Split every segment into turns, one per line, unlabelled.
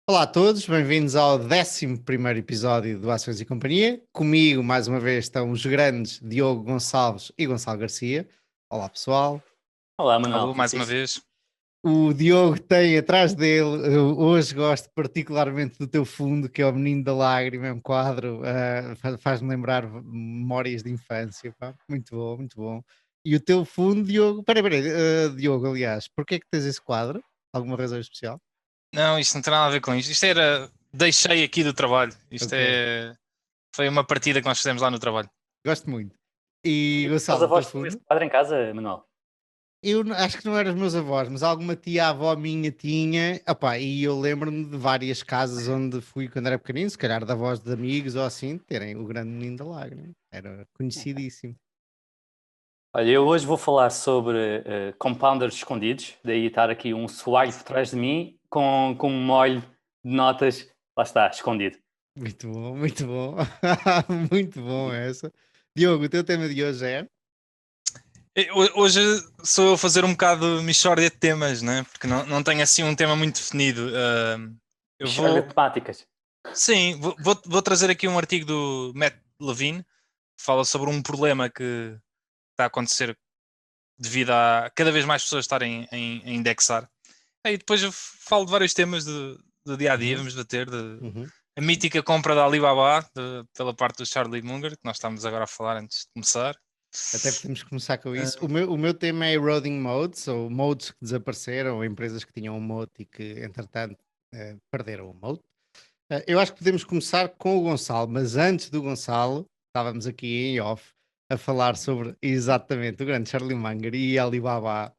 Olá a todos, bem-vindos ao 11º episódio do Ações e Companhia. Comigo, mais uma vez, estão os grandes Diogo Gonçalves e Gonçalo Garcia. Olá, pessoal.
Olá, Manuel,
Alô,
tudo
mais uma
fixe?
vez.
O Diogo tem atrás dele, eu hoje gosto particularmente do teu fundo, que é o Menino da Lágrima, é um quadro, faz-me lembrar memórias de infância, pá. Muito bom, muito bom. E o teu fundo, Diogo, peraí, Diogo, aliás, porquê é que tens esse quadro? Alguma razão especial?
Não, isto não tem nada a ver com isto. Isto era. Deixei aqui do trabalho. Isto
Ok,
é. Foi uma partida que nós fizemos lá no trabalho.
gosto muito. E
Os
Gonçalo, o teu
avós tinham esse
fundo?
quadro em casa, Manuel?
Acho que não eram os meus avós, mas alguma tia-avó minha tinha. Opá, e eu lembro-me de várias casas onde fui quando era pequenino, se calhar de avós de amigos ou assim, terem o grande menino da lágrima. Era conhecidíssimo.
Olha, eu hoje vou falar sobre compounders escondidos, daí estar aqui um swag por trás de mim com um molho de notas, lá está, escondido.
Muito bom, muito bom. Muito bom essa. Diogo, o teu tema de hoje é?
Hoje sou eu a fazer um bocado de mixórdia de temas, né? Porque não tenho assim um tema muito definido. Eu
Mixórdia
vou.
de temáticas.
Sim, vou trazer aqui um artigo do Matt Levine que fala sobre um problema que está a acontecer devido a cada vez mais pessoas estarem a indexar. Aí depois eu falo de vários temas do dia a dia,
Uhum,
vamos bater
uhum.
a mítica compra da Alibaba pela parte do Charlie Munger, que nós estamos agora a falar antes de começar.
Até podemos começar com isso.
Ah,
O meu tema é eroding modes, ou modes que desapareceram, ou empresas que tinham um mode e que, entretanto, perderam o mode. Eu acho que podemos começar com o Gonçalo, mas antes do Gonçalo, estávamos aqui em off a falar sobre exatamente o grande Charlie Munger e a Alibaba.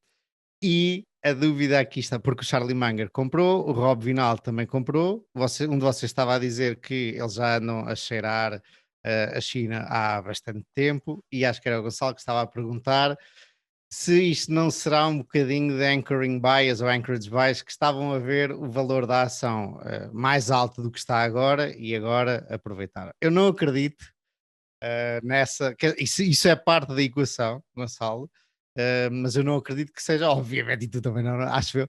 E a dúvida aqui está, porque o Charlie Munger comprou, o Rob Vinal também comprou. Um de vocês estava a dizer que eles já andam a cheirar a China há bastante tempo, e acho que era o Gonçalo que estava a perguntar se isto não será um bocadinho de anchoring bias ou anchorage bias, que estavam a ver o valor da ação mais alto do que está agora e agora aproveitaram. Eu não acredito nessa, isso é parte da equação, Gonçalo, mas eu não acredito que seja, obviamente, e tu também não, acho eu,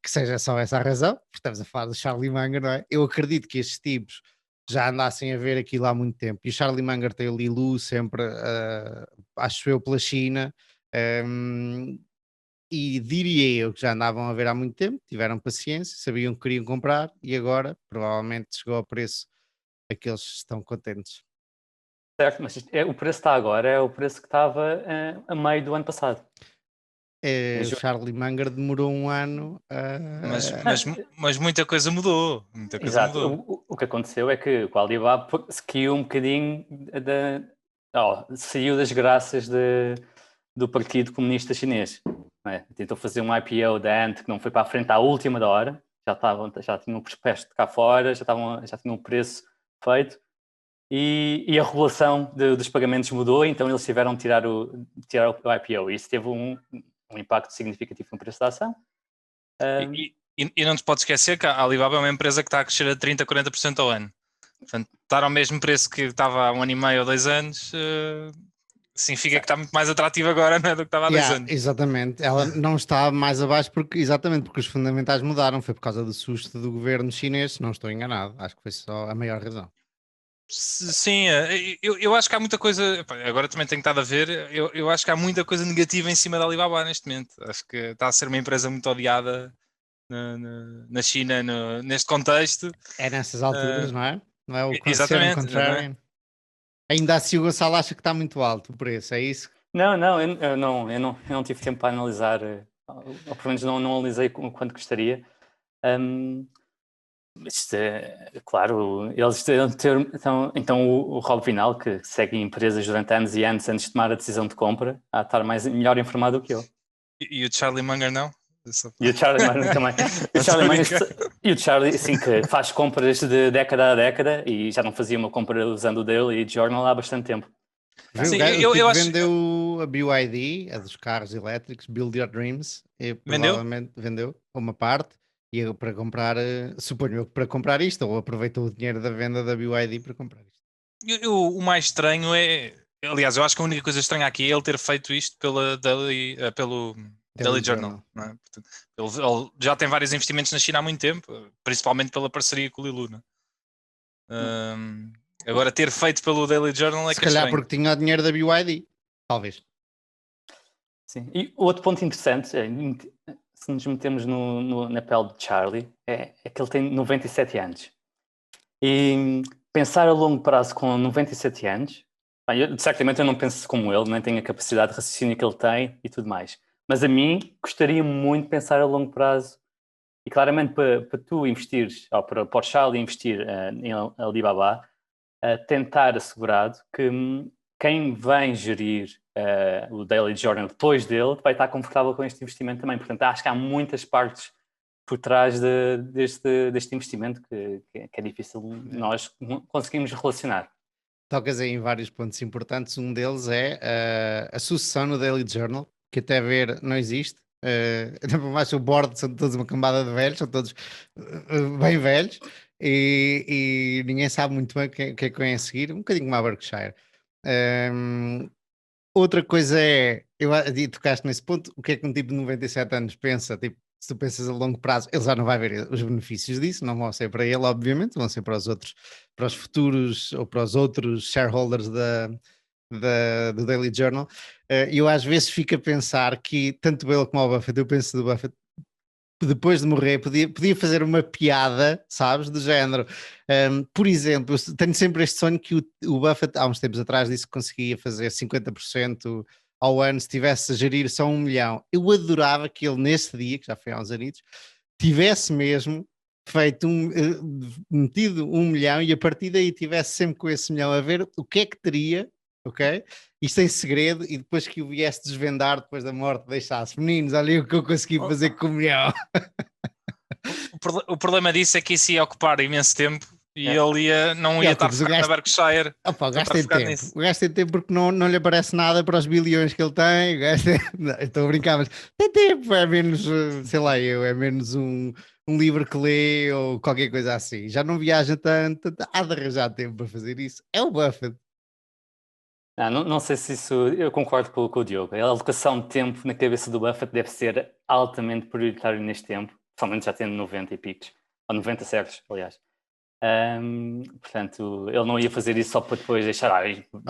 que seja só essa a razão, porque estamos a falar do Charlie Munger, não é? Eu acredito que estes tipos já andassem a ver aquilo há muito tempo, e o Charlie Munger tem ali luz sempre, acho eu, pela China, um, e diria eu que já andavam a ver há muito tempo, tiveram paciência, sabiam que queriam comprar, e agora provavelmente chegou ao preço a que eles estão contentes.
Certo, mas o preço que está agora é o preço que estava a meio do ano passado. Em
O
junho.
Charlie Munger demorou um ano
mas,
Não,
mas, mas muita coisa mudou. Muita coisa
exato.
mudou.
O que aconteceu é que o Alibaba se caiu um bocadinho saiu das graças do Partido Comunista Chinês. Não é? Tentou fazer um IPO da Ant que não foi para a frente à última da hora. Já tinham o prospecto cá fora, já tinham o preço feito. E a regulação dos pagamentos mudou, então eles tiveram de tirar o IPO. Isso teve um impacto significativo no preço da ação.
E não te podes esquecer que a Alibaba é uma empresa que está a crescer a 30, 40% ao ano. Portanto, estar ao mesmo preço que estava há um ano e meio ou 2 anos significa que está muito mais atrativo agora, não é, do que estava há 2 anos.
Exatamente, ela não está mais abaixo porque os fundamentais mudaram, foi por causa do susto do governo chinês, se não estou enganado, acho que foi só a maior razão.
Sim, eu acho que há muita coisa. Agora também tenho estado a ver. Eu acho que há muita coisa negativa em cima da Alibaba neste momento. Acho que está a ser uma empresa muito odiada na China neste contexto.
É nessas alturas, não é? Não é ser um
Exatamente, exatamente.
contrarian. Ainda assim o Gonçalo acha que está muito alto o preço, é isso?
Não, eu não tive tempo para analisar, ou pelo menos não analisei o quanto gostaria. Mas, claro, eles então o Rob Vinal, que segue empresas durante anos e anos antes de tomar a decisão de compra, a estar melhor informado do que eu.
E o Charlie Munger não?
E o Charlie Munger também. E o Charlie, assim, que faz compras de década a década e já não fazia uma compra usando o Daily Journal há bastante tempo.
O
Sim,
gajo, o tipo
eu acho.
vendeu a BYD, a dos carros elétricos, Build Your Dreams, e
Vendeu?
provavelmente vendeu uma parte e para comprar, suponho eu que para comprar isto, ou aproveitou o dinheiro da venda da BYD para comprar isto.
O mais estranho é. Aliás, eu acho que a única coisa estranha aqui é ele ter feito isto pelo Daily Journal, não é? Portanto, ele já tem vários investimentos na China há muito tempo, principalmente pela parceria com o Li Luna. Agora, ter feito pelo Daily Journal é
Se
que é
calhar
estranho.
porque tinha o dinheiro da BYD, talvez.
Sim. E outro ponto interessante, se nos metemos na pele de Charlie, é que ele tem 97 anos. E pensar a longo prazo com 97 anos, certamente eu não penso como ele, nem tenho a capacidade de raciocínio que ele tem e tudo mais. Mas a mim, gostaria muito de pensar a longo prazo. E claramente para tu investires, ou para o Charlie investir em Alibaba, tentar assegurado que quem vem gerir o Daily Journal depois dele vai estar confortável com este investimento também. Portanto, acho que há muitas partes por trás deste investimento que é difícil nós conseguimos relacionar.
Tocas aí em vários pontos importantes. Um deles é a sucessão no Daily Journal, que até ver não existe. Por mais que o board são todos uma cambada de velhos, são todos bem velhos, e ninguém sabe muito bem o que é que vem a seguir, um bocadinho como a Berkshire. Outra coisa é, e tocaste nesse ponto, o que é que um tipo de 97 anos pensa? Tipo, se tu pensas a longo prazo, ele já não vai ver os benefícios disso, não vão ser para ele, obviamente, vão ser para os outros, para os futuros ou para os outros shareholders do Daily Journal. E eu às vezes fico a pensar que, tanto ele como o Buffett, eu penso do Buffett, depois de morrer, podia fazer uma piada, sabes, do género. Por exemplo, eu tenho sempre este sonho que o Buffett, há uns tempos atrás, disse que conseguia fazer 50% ao ano se tivesse a gerir só 1 milhão. Eu adorava que ele, nesse dia, que já foi há uns anos, tivesse mesmo feito metido 1 milhão e a partir daí tivesse sempre com esse milhão a ver o que é que teria, ok? Isto em segredo, e depois que o viesse desvendar depois da morte, deixasse meninos, olha o que eu consegui fazer com o milhão.
O problema disso é que isso ia ocupar imenso tempo e
É.
ele não ia estar focado na Berkshire.
Opa, o gajo
estar
tem
focado
tempo.
nisso.
O gajo tem tempo porque não lhe aparece nada para os bilhões que ele tem. O gajo não, estou a brincar, mas tem tempo, é menos, sei lá, é menos um livro que lê ou qualquer coisa assim. Já não viaja tanto, há de arranjar tempo para fazer isso. É o Buffett.
Não sei se isso. Eu concordo com o Diogo. A alocação de tempo na cabeça do Buffett deve ser altamente prioritário neste tempo, principalmente já tendo 90 e picos, ou 90 certos, aliás. Portanto, ele não ia fazer isso só para depois deixar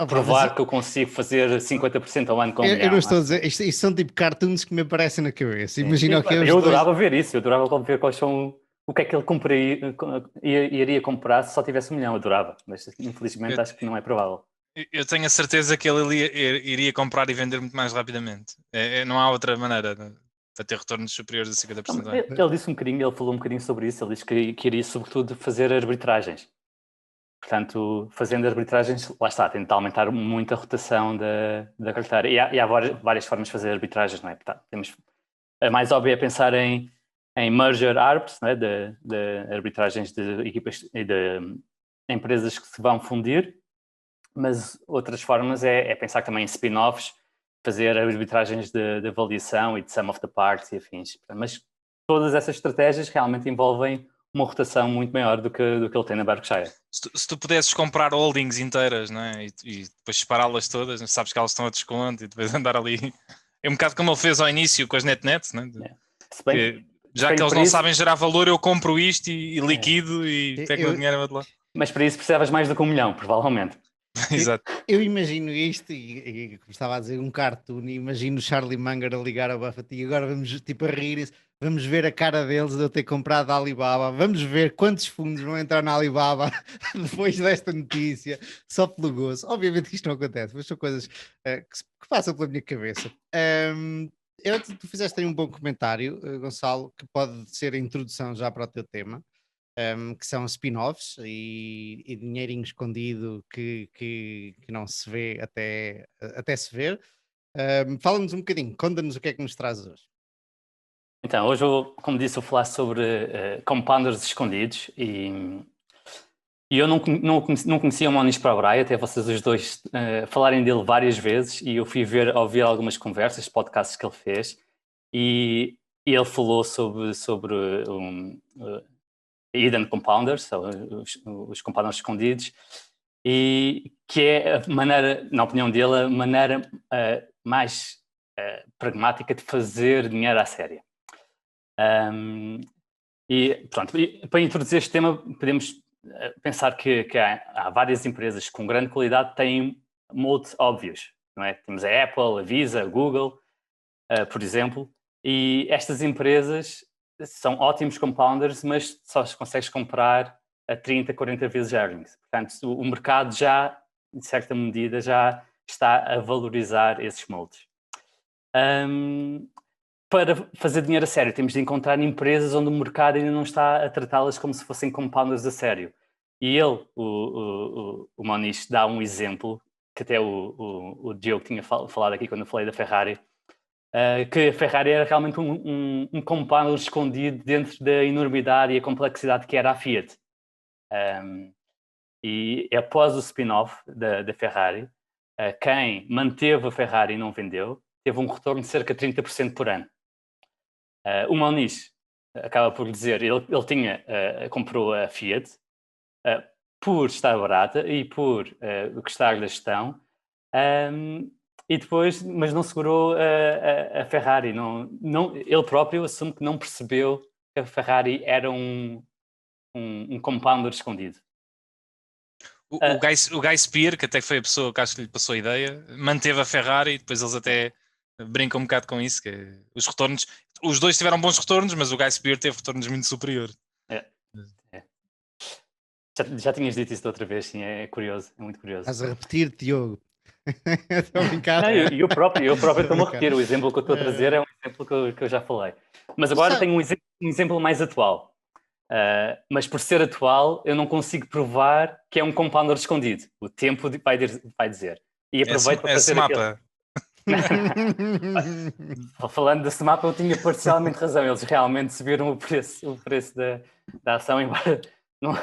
provar que eu consigo fazer 50% ao ano com um milhão.
Eu não estou a dizer, isto são tipo cartoons que me aparecem na cabeça. Imagina o que
eu adorava ver isso, eu adorava ver quais são. O que é que ele iria comprar se só tivesse 1 milhão? Eu adorava, mas infelizmente acho que não é provável.
Eu tenho a certeza que ele iria comprar e vender muito mais rapidamente. Não há outra maneira para ter retornos superiores a 50%.
Ele disse ele falou um bocadinho sobre isso. Ele disse que iria sobretudo fazer arbitragens. Portanto, fazendo arbitragens, lá está, tenta aumentar muito a rotação da carteira. E há várias formas de fazer arbitragens, não é? Portanto, a mais óbvia é pensar em merger arbs, não é? de arbitragens de equipas e de empresas que se vão fundir. Mas outras formas é pensar também em spin-offs, fazer arbitragens de avaliação e de sum of the parts e afins. Mas todas essas estratégias realmente envolvem uma rotação muito maior do que ele tem na Berkshire.
Se tu pudesses comprar holdings inteiras, não é? E depois separá-las todas, sabes que elas estão a desconto e depois andar ali. É um bocado como ele fez ao início com as NetNet, não é? Já que eles não sabem gerar valor, eu compro isto e liquido e pego o dinheiro de lá.
Mas para isso precisavas mais do que 1 milhão, provavelmente.
Exato.
Eu imagino isto e como estava a dizer, um cartoon, e imagino o Charlie Munger a ligar ao Buffett e agora vamos tipo a rir, vamos ver a cara deles de eu ter comprado a Alibaba, vamos ver quantos fundos vão entrar na Alibaba depois desta notícia, só pelo gozo. Obviamente que isto não acontece, mas são coisas que passam pela minha cabeça. Tu fizeste aí um bom comentário, Gonçalo, que pode ser a introdução já para o teu tema. Que são spin-offs e dinheirinho escondido que não se vê até se ver. Fala-nos um bocadinho, conta-nos o que é que nos traz hoje.
Então, hoje, como disse, vou falar sobre compounders escondidos e eu não conhecia o Monish Pabrai, até vocês os dois falarem dele várias vezes e eu fui ouvir algumas conversas, podcasts que ele fez e ele falou sobre hidden compounders, os compounders escondidos, e que é a maneira, na opinião dele, a maneira mais pragmática de fazer dinheiro à séria. E pronto, para introduzir este tema, podemos pensar que há várias empresas com grande qualidade que têm moats óbvios, não é? Temos a Apple, a Visa, a Google, por exemplo, e estas empresas são ótimos compounders, mas só os consegues comprar a 30, 40 vezes earnings. Portanto, o mercado já, de certa medida, já está a valorizar esses moldes. Para fazer dinheiro a sério, temos de encontrar empresas onde o mercado ainda não está a tratá-las como se fossem compounders a sério. E ele, o Moniz, dá um exemplo, que até o Diogo tinha falado aqui quando eu falei da Ferrari, que a Ferrari era realmente um compounder escondido dentro da enormidade e a complexidade que era a Fiat. E após o spin-off da Ferrari, quem manteve a Ferrari e não vendeu, teve um retorno de cerca de 30% por ano. O Moniz acaba por dizer, ele comprou a Fiat por estar barata e por gostar da gestão, e depois, mas não segurou a Ferrari. Ele próprio assume que não percebeu que a Ferrari era um compounder escondido.
O Guy Spear, que até foi a pessoa que acho que lhe passou a ideia, manteve a Ferrari e depois eles até brincam um bocado com isso, que os retornos, os dois tiveram bons retornos, mas o Guy Spear teve retornos muito superiores.
Já tinhas dito isso da outra vez, sim, é curioso, é muito curioso.
Estás a repetir, Diogo. Estou a brincar.
Não, eu próprio estou-me a repetir. O exemplo que eu estou a trazer é um exemplo que eu já falei. Mas agora tenho um exemplo mais atual. Mas por ser atual, eu não consigo provar que é um compounder escondido. O tempo vai dizer. E aproveito para fazer
mapa.
Falando desse mapa, eu tinha parcialmente razão. Eles realmente subiram o preço da ação, embora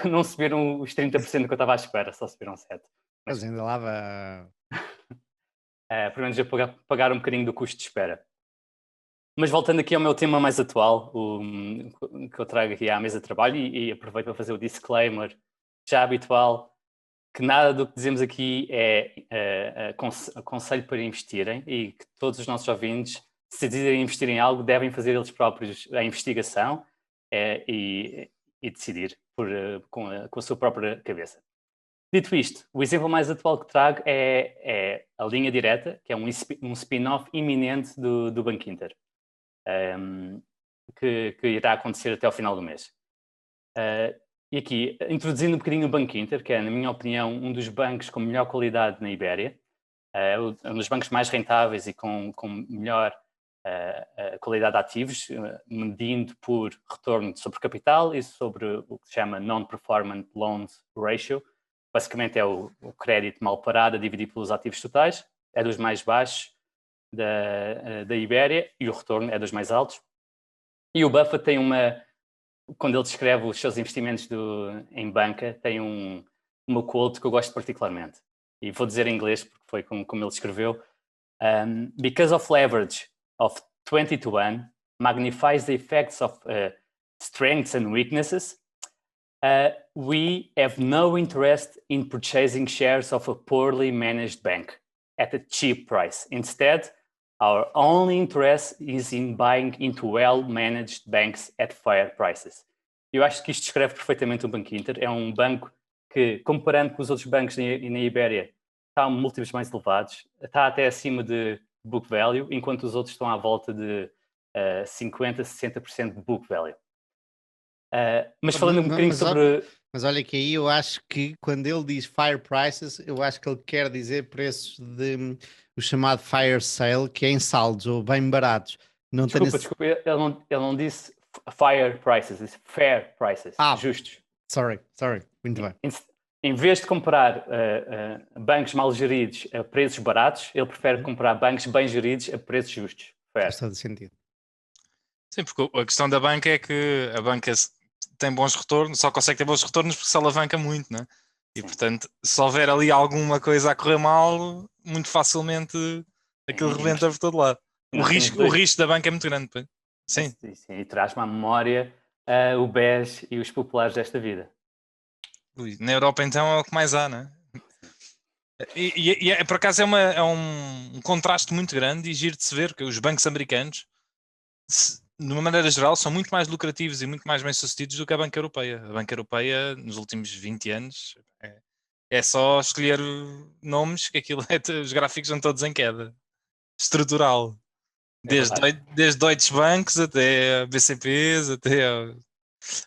não subiram os 30% que eu estava à espera, só subiram 7%.
Mas ainda lá vai...
pelo menos eu pagar um bocadinho do custo de espera. Mas voltando aqui ao meu tema mais atual, que eu trago aqui à mesa de trabalho, e aproveito para fazer o disclaimer já habitual, que nada do que dizemos aqui é conselho para investirem, e que todos os nossos ouvintes, se decidirem investir em algo, devem fazer eles próprios a investigação e decidir com a sua própria cabeça. Dito isto, o exemplo mais atual que trago é a Linha Direta, que é um spin-off iminente do Banco Inter, que irá acontecer até ao final do mês. E aqui, introduzindo um bocadinho o Banco Inter, que é, na minha opinião, um dos bancos com melhor qualidade na Ibéria, um dos bancos mais rentáveis e com melhor qualidade de ativos, medindo por retorno sobre capital e sobre o que se chama Non-Performing Loans Ratio. Basicamente é o crédito mal parado dividido pelos ativos totais, é dos mais baixos da Ibéria e o retorno é dos mais altos. E o Buffett tem quando ele descreve os seus investimentos em banca, tem uma quote que eu gosto particularmente. E vou dizer em inglês, porque foi como ele descreveu. Because of leverage of 20 to 1 magnifies the effects of strengths and weaknesses, we have no interest in purchasing shares of a poorly managed bank at a cheap price. Instead, our only interest is in buying into well-managed banks at fair prices. Eu acho que isto descreve perfeitamente o Banco Inter. É um banco que, comparando com os outros bancos na Ibéria, está a múltiplos mais elevados, está até acima de book value, enquanto os outros estão à volta de 50%, 60% de book value. Mas falando um bocadinho sobre...
Mas olha que aí eu acho que quando ele diz fire prices, eu acho que ele quer dizer preços o chamado fire sale, que é em saldos ou bem baratos.
Desculpa, ele não disse fire prices, disse fair prices, justos.
Sorry, muito bem.
Em vez de comprar bancos mal geridos a preços baratos, ele prefere comprar bancos bem geridos a preços justos.
Faz todo sentido.
Sim, porque a questão da banca é que a banca tem bons retornos, só consegue ter bons retornos porque se alavanca muito, né? E
Sim.
portanto, se houver ali alguma coisa a correr mal, muito facilmente aquilo rebenta por todo lado. O risco da banca é muito grande. Sim.
Sim. E traz-me à memória o BES e os populares desta vida.
Na Europa então é o que mais há, né? Por acaso é um contraste muito grande e giro de se ver que os bancos americanos, de uma maneira geral, são muito mais lucrativos e muito mais bem-sucedidos do que a banca europeia. A banca europeia, nos últimos 20 anos, é só escolher nomes que aquilo os gráficos são todos em queda. Estrutural. Desde Deutsche Banks até BCPs, até...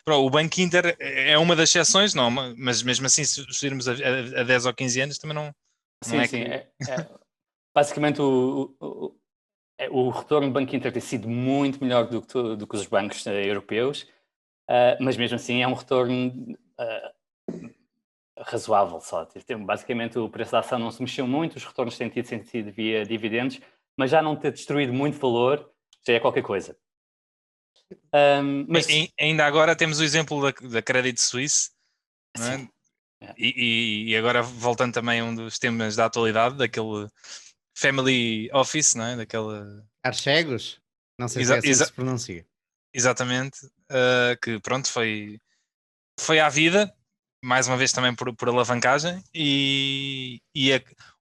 O Banco Inter é uma das exceções, não, mas mesmo assim, se irmos a 10 ou 15 anos, também não
Sim,
é
sim.
que...
Basicamente, o retorno do Banco Inter tem sido muito melhor do que os bancos europeus, mas mesmo assim é um retorno razoável só. Basicamente, o preço da ação não se mexeu muito, os retornos têm sido via dividendos, mas já não ter destruído muito valor já é qualquer coisa.
Mas... Ainda agora temos o exemplo da Credit Suisse, não é? E agora voltando também a um dos temas da atualidade, daquele Family Office, não é? Daquele...
Archegos? Não sei se é assim que se pronuncia.
Exatamente, que pronto, foi à vida, mais uma vez também por alavancagem, e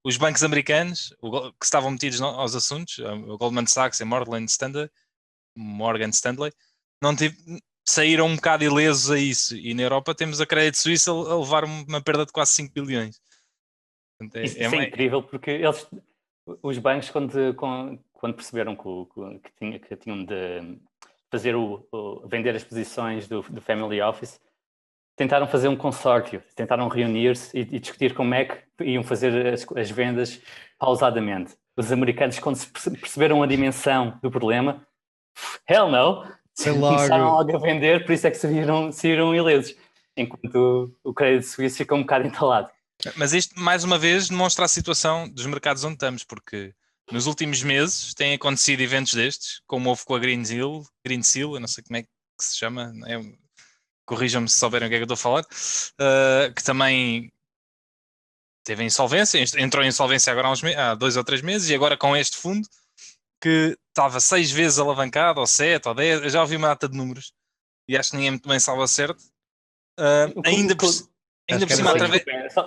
os bancos americanos que estavam metidos aos assuntos, o Goldman Sachs e Morgan Stanley, saíram um bocado ilesos a isso, e na Europa temos a Credit Suisse a levar uma perda de quase 5 bilhões.
Portanto, isso é incrível, porque os bancos, quando perceberam que tinham de fazer vender as posições do Family Office, tentaram fazer um consórcio, tentaram reunir-se e discutir como é que iam fazer as vendas pausadamente. Os americanos, quando se perceberam a dimensão do problema, hell no, começaram logo a vender, por isso é que saíram ilesos, enquanto o Credit Suisse ficou um bocado entalado.
Mas isto, mais uma vez, demonstra a situação dos mercados onde estamos, porque nos últimos meses têm acontecido eventos destes, como houve com a Greensill, eu não sei como é que se chama, corrijam-me se souberem o que é que eu estou a falar, que também teve insolvência, entrou em insolvência agora há 2 ou 3 meses, e agora com este fundo, que estava 6 vezes alavancado, ou 7, ou 10, eu já ouvi uma data de números, e acho que ninguém muito bem sabe ao certo. Ainda por cima,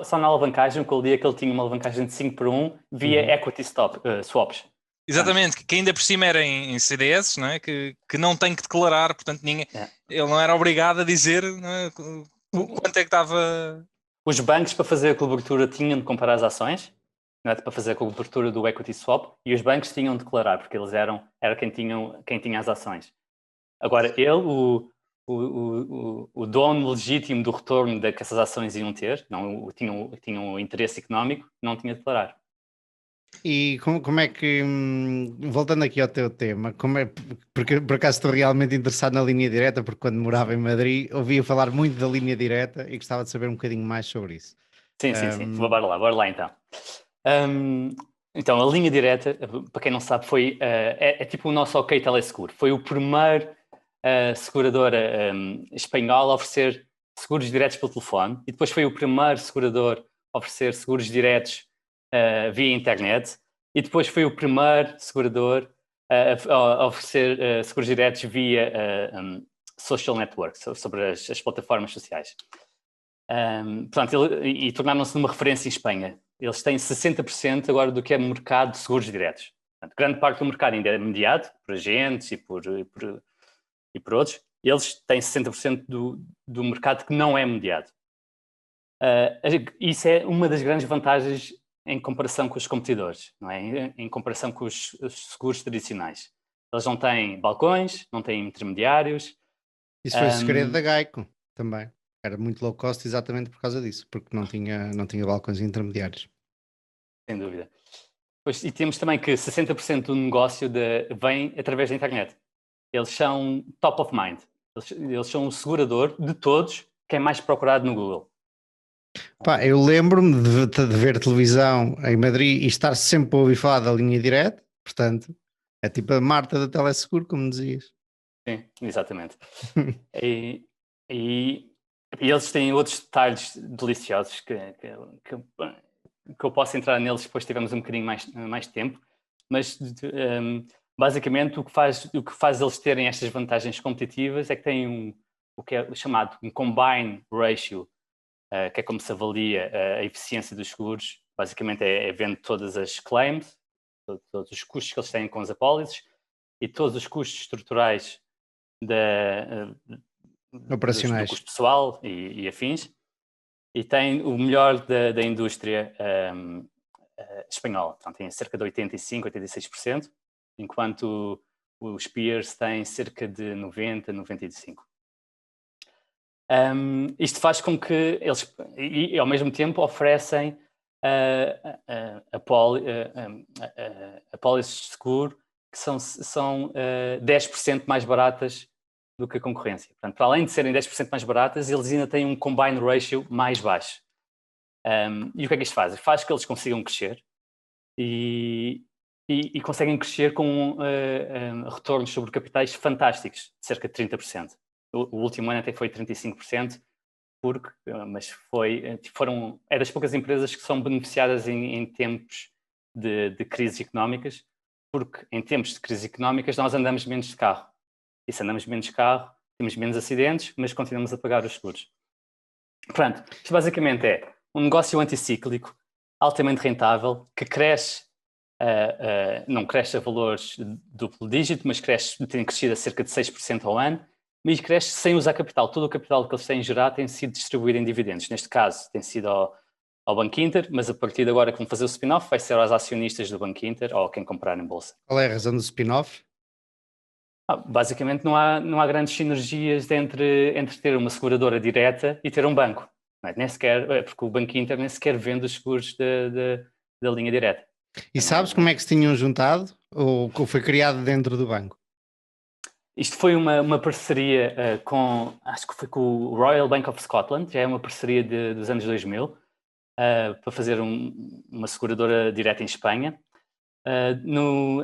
só na alavancagem, que o dia que ele tinha uma alavancagem de 5-1 via equity swaps.
Exatamente, que ainda por cima era em CDS, não é? que não tem que declarar, portanto ele não era obrigado a dizer, não é? Quanto é que estava...
Os bancos, para fazer a cobertura, tinham de comprar as ações, não é? Para fazer a cobertura do equity swap, e os bancos tinham de declarar, porque eles era quem tinha as ações. Agora, o dono legítimo do retorno que essas ações iam ter, tinham um interesse económico, não tinha de declarar.
E como é que, voltando aqui ao teu tema, porque por acaso estou realmente interessado na linha direta, porque quando morava em Madrid ouvia falar muito da linha direta e gostava de saber um bocadinho mais sobre isso.
Sim. Bora lá então. Então, a linha direta, para quem não sabe, é tipo o nosso OK Teleseguro. Foi o primeiro seguradora espanhola a oferecer seguros diretos pelo telefone, e depois foi o primeiro segurador a oferecer seguros diretos via internet, e depois foi o primeiro segurador a oferecer seguros diretos via social networks, sobre as plataformas sociais. E tornaram-se uma referência em Espanha. Eles têm 60% agora do que é mercado de seguros diretos. Portanto, grande parte do mercado ainda é mediado por agentes e por outros. Eles têm 60% do mercado que não é mediado. Isso é uma das grandes vantagens em comparação com os competidores, não é? Em comparação com os seguros tradicionais. Eles não têm balcões, não têm intermediários.
Isso foi o segredo da Geico também. Era muito low cost exatamente por causa disso, porque não tinha balcões intermediários.
Sem dúvida. E temos também que 60% do negócio vem através da internet. Eles são top of mind. Eles são o segurador de todos que é mais procurado no Google.
Pá, eu lembro-me de ver televisão em Madrid e estar sempre a ouvir falar da linha direta, portanto, é tipo a Marta da Teleseguro, como dizias.
Sim, exatamente. e eles têm outros detalhes deliciosos que eu posso entrar neles depois tivemos um bocadinho mais tempo, mas basicamente o que faz eles terem estas vantagens competitivas é que têm o que é chamado um combine ratio, que é como se avalia a eficiência dos seguros, basicamente vende todas as claims, todos os custos que eles têm com as apólices e todos os custos estruturais
Operacionais.
do custo pessoal e afins, e tem o melhor da indústria espanhola. Portanto, tem cerca de 85%, 86%, enquanto os peers têm cerca de 90%, 95%. Isto faz com que eles, e ao mesmo tempo, oferecem apólices de seguro que são 10% mais baratas do que a concorrência. Portanto, para além de serem 10% mais baratas, eles ainda têm um combine ratio mais baixo. E o que é que isto faz? Faz que eles consigam crescer e conseguem crescer com retornos sobre capitais fantásticos, de cerca de 30%. O último ano até foi 35%, mas é das poucas empresas que são beneficiadas em tempos de crises económicas, porque em tempos de crises económicas nós andamos menos de carro. E se andamos menos de carro, temos menos acidentes, mas continuamos a pagar os seguros. Portanto, isto basicamente é um negócio anticíclico, altamente rentável, que cresce, não cresce a valores duplo dígito, mas tem crescido a cerca de 6% ao ano, mas cresce sem usar capital. Todo o capital que eles têm gerado tem sido distribuído em dividendos. Neste caso, tem sido ao Banco Inter, mas a partir de agora, como fazer o spin-off, vai ser aos acionistas do Banco Inter ou quem comprar em bolsa.
Qual é a razão do spin-off?
Basicamente, não há grandes sinergias entre ter uma seguradora direta e ter um banco. Não é? Nem sequer, porque o Banco Inter nem sequer vende os seguros da linha direta.
E sabes como é que se tinham juntado? Ou foi criado dentro do banco?
Isto foi uma parceria acho que foi com o Royal Bank of Scotland, já é uma parceria dos anos 2000, para fazer uma seguradora direta em Espanha.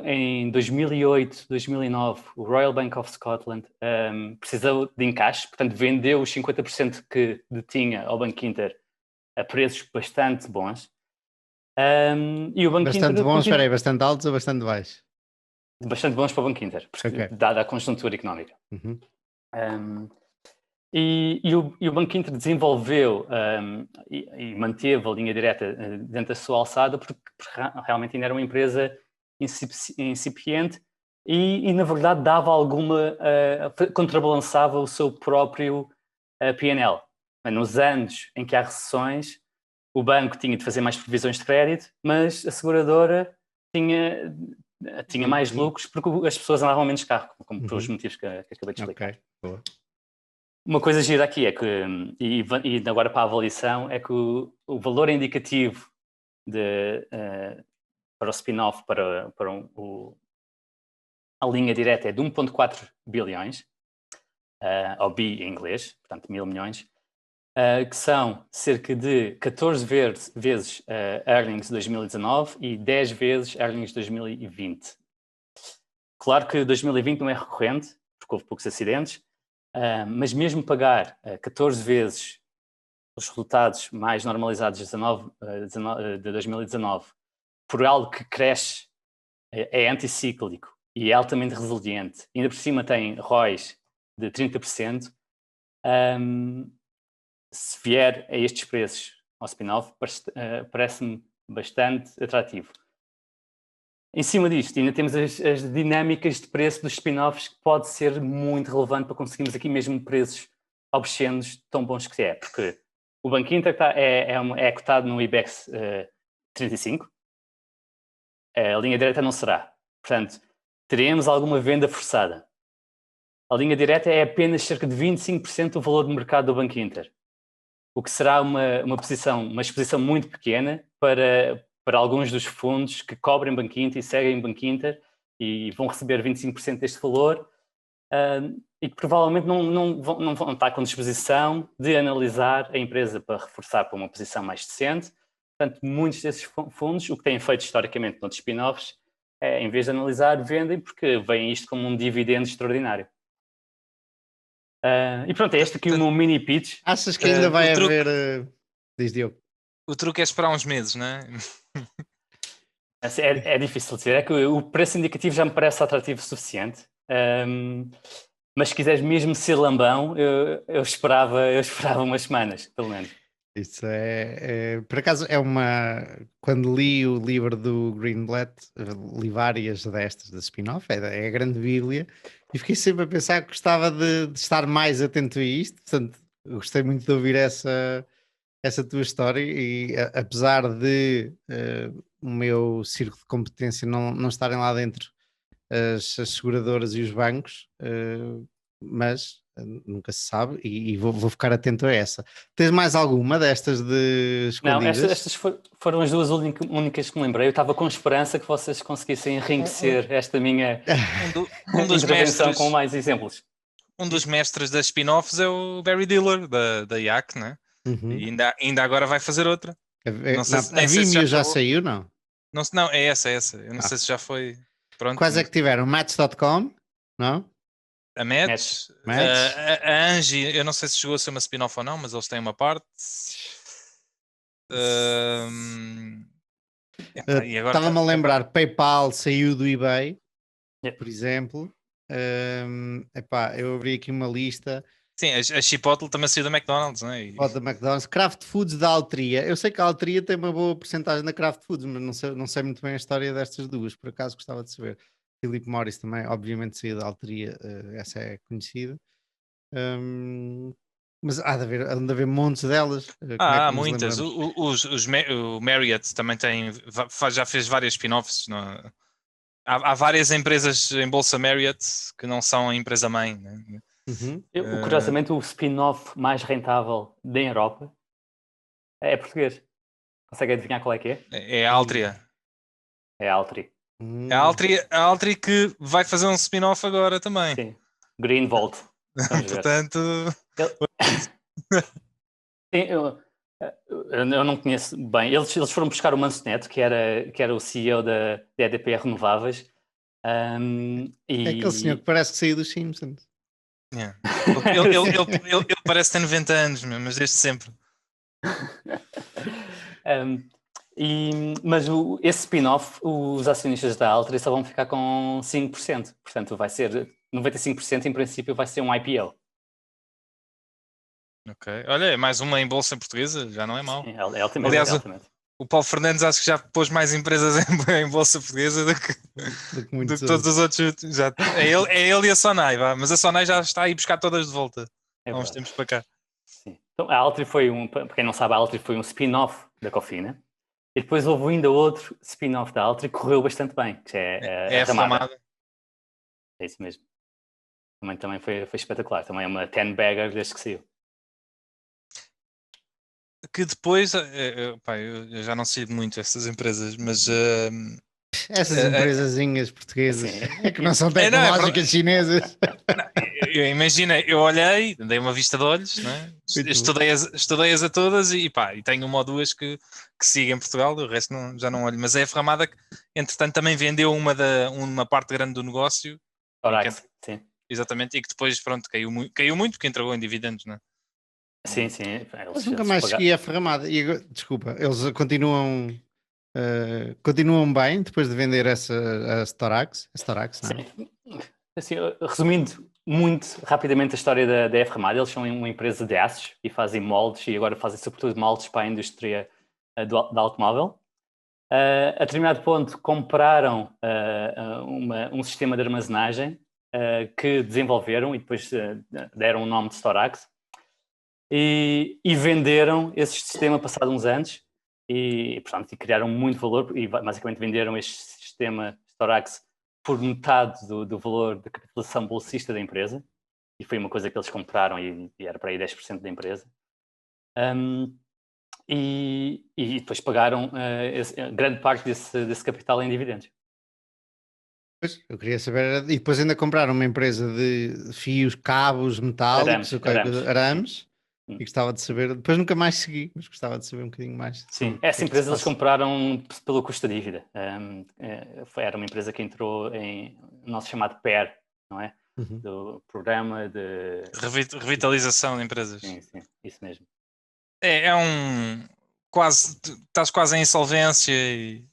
Em 2008, 2009, o Royal Bank of Scotland precisou de encaixe, portanto vendeu os 50% que detinha ao Banco Inter a preços bastante bons. E o Banco
bastante
Inter
bons, espera aí, bastante altos ou bastante baixos?
Bastante bons para o Banco Inter, porque, dada a conjuntura económica.
Uhum.
E o Banco Inter desenvolveu e manteve a linha direta dentro da sua alçada porque realmente ainda era uma empresa incipiente e na verdade dava contrabalançava o seu próprio P&L. Nos anos em que há recessões, o banco tinha de fazer mais previsões de crédito, mas a seguradora tinha mais lucros porque as pessoas andavam menos carro, como por os motivos que acabei de explicar.
Okay. Boa.
Uma coisa gira aqui é que, e agora para a avaliação, é que o valor indicativo para o spin-off, para a linha direta é de 1,4 bilhões, ou bi em inglês, portanto 1.000 milhões, que são cerca de 14 vezes earnings de 2019 e 10 vezes earnings de 2020. Claro que 2020 não é recorrente, porque houve poucos acidentes, mas mesmo pagar 14 vezes os resultados mais normalizados de 2019 por algo que cresce, é anticíclico e é altamente resiliente, ainda por cima tem ROIs de 30%, se vier a estes preços ao spin-off, parece-me bastante atrativo. Em cima disto, ainda temos as dinâmicas de preço dos spin-offs, que pode ser muito relevante para conseguirmos aqui mesmo preços obscenos tão bons que é, porque o Banco Inter é cotado no IBEX 35, a linha direta não será. Portanto, teremos alguma venda forçada. A linha direta é apenas cerca de 25% do valor de mercado do Banco Inter, o que será uma exposição muito pequena para alguns dos fundos que cobrem Banco Inter e seguem Banco Inter e vão receber 25% deste valor e que provavelmente não vão estar com disposição de analisar a empresa para reforçar para uma posição mais decente. Portanto, muitos desses fundos, o que têm feito historicamente noutros spin-offs, é, em vez de analisar, vendem porque veem isto como um dividendo extraordinário. E pronto, é este aqui o meu mini pitch.
Achas que ainda vai haver... Diz Diogo.
O truque é esperar uns meses, não é?
É difícil dizer, é que o preço indicativo já me parece atrativo o suficiente, mas se quiseres mesmo ser lambão, eu esperava umas semanas, pelo menos.
Isso por acaso é uma. Quando li o livro do Greenblatt, li várias destas da spin-off, é a grande bíblia, e fiquei sempre a pensar que gostava de estar mais atento a isto. Portanto, eu gostei muito de ouvir essa tua história, e apesar de o meu círculo de competência não estarem lá dentro as seguradoras e os bancos, mas nunca se sabe, e vou ficar atento a essa. Tens mais alguma destas de
Não,
escondidas?
foram as duas únicas que me lembrei. Eu estava com esperança que vocês conseguissem enriquecer esta minha
Um dos
intervenção
mestres,
com mais exemplos.
um dos mestres das spin-offs é o Barry Diller, da IAC, né?
Uhum.
E ainda agora vai fazer outra. Não sei
Não, a
nem sei se já
Vimeo já
acabou.
saiu, não?
Não, é essa. Eu não sei se já foi. Pronto,
Quais é que tiveram? Match.com? Não?
a Match,
Match?
a Angie, eu não sei se chegou a ser uma spin-off ou não, mas eles têm uma parte. E agora
Estava-me a lembrar, PayPal saiu do eBay, por exemplo. Eu abri aqui uma lista.
Sim, a Chipotle também saiu da McDonald's, não é?
Da McDonald's, Kraft Foods da Altria. Eu sei que a Altria tem uma boa porcentagem da Kraft Foods, mas não sei muito bem a história destas duas. Por acaso gostava de saber. Philip Morris também, obviamente, saiu da Altria, essa é conhecida. Mas há de haver montes delas. Como é
Há
que nos
muitas.
lembramos?
O Marriott também tem, já fez várias spin-offs. Há várias empresas em Bolsa Marriott que não são a empresa-mãe. Né?
Uhum.
Curiosamente, o spin-off mais rentável da Europa é português. Consegue adivinhar qual é que é?
É a Altria.
É a Altri.
É a Altri que vai fazer um spin-off agora também.
Sim. Greenvolt. Vamos ver.
Portanto,
Sim, eu não conheço bem. Eles foram buscar o Manso Neto, que era o CEO da EDP Renováveis.
É aquele senhor que parece que saiu dos Simpsons.
yeah. Ele parece ter 90 anos, mas desde sempre.
Mas esse spin-off, os acionistas da Altri só vão ficar com 5%. Portanto, vai ser 95% em princípio vai ser um IPO.
Ok. Olha, é mais uma em Bolsa Portuguesa, já não é mau.
Sim, é altamente,
Aliás,
altamente.
o Paulo Fernandes acho que já pôs mais empresas em Bolsa Portuguesa do que todos os outros. É ele e a Sonai, mas a Sonai já está a ir buscar todas de volta. Há uns tempos para cá.
Sim. Então, a Altri para quem não sabe, a Altri foi um spin-off da Cofina. E depois houve ainda outro spin-off da Altri que correu bastante bem, que é a Ramada. É isso mesmo. Também foi espetacular. Também é uma 10-bagger desde que saiu.
Que depois, eu já não sei muito essas empresas, mas...
Essas empresazinhas portuguesas
Assim,
que não são tecnológicas chinesas.
Imagina, eu olhei, dei uma vista de olhos, né? Estudei-as a todas e tenho uma ou duas que sigo em Portugal, o resto já não olho. Mas é a Ferramada que, entretanto, também vendeu uma parte grande do negócio.
sim.
Exatamente, e que depois, pronto, caiu muito porque entregou em dividendos, não é?
Sim.
Eles nunca mais segui a Ferramada. Desculpa, eles continuam bem depois de vender a Storax. Não é?
Sim. Assim, resumindo muito rapidamente a história da Ferramada, eles são uma empresa de aços e fazem moldes e agora fazem sobretudo moldes para a indústria da automóvel. A determinado ponto compraram um sistema de armazenagem que desenvolveram e depois deram o nome de Storax e venderam esse sistema passado uns anos e criaram muito valor e basicamente venderam este sistema Storax por metade do valor de capitalização bolsista da empresa e foi uma coisa que eles compraram e era para aí 10% da empresa. E depois pagaram grande parte desse capital em dividendos.
Pois, eu queria saber, e depois ainda compraram uma empresa de fios, cabos metálicos, arames, e gostava de saber, depois nunca mais segui, mas gostava de saber um bocadinho mais.
Sim, essa empresa eles compraram pelo custo da dívida. Era uma empresa que entrou em nosso chamado PER, não é?
Uhum.
Do programa de...
Revitalização de empresas.
Sim, isso mesmo.
Estás quase em insolvência e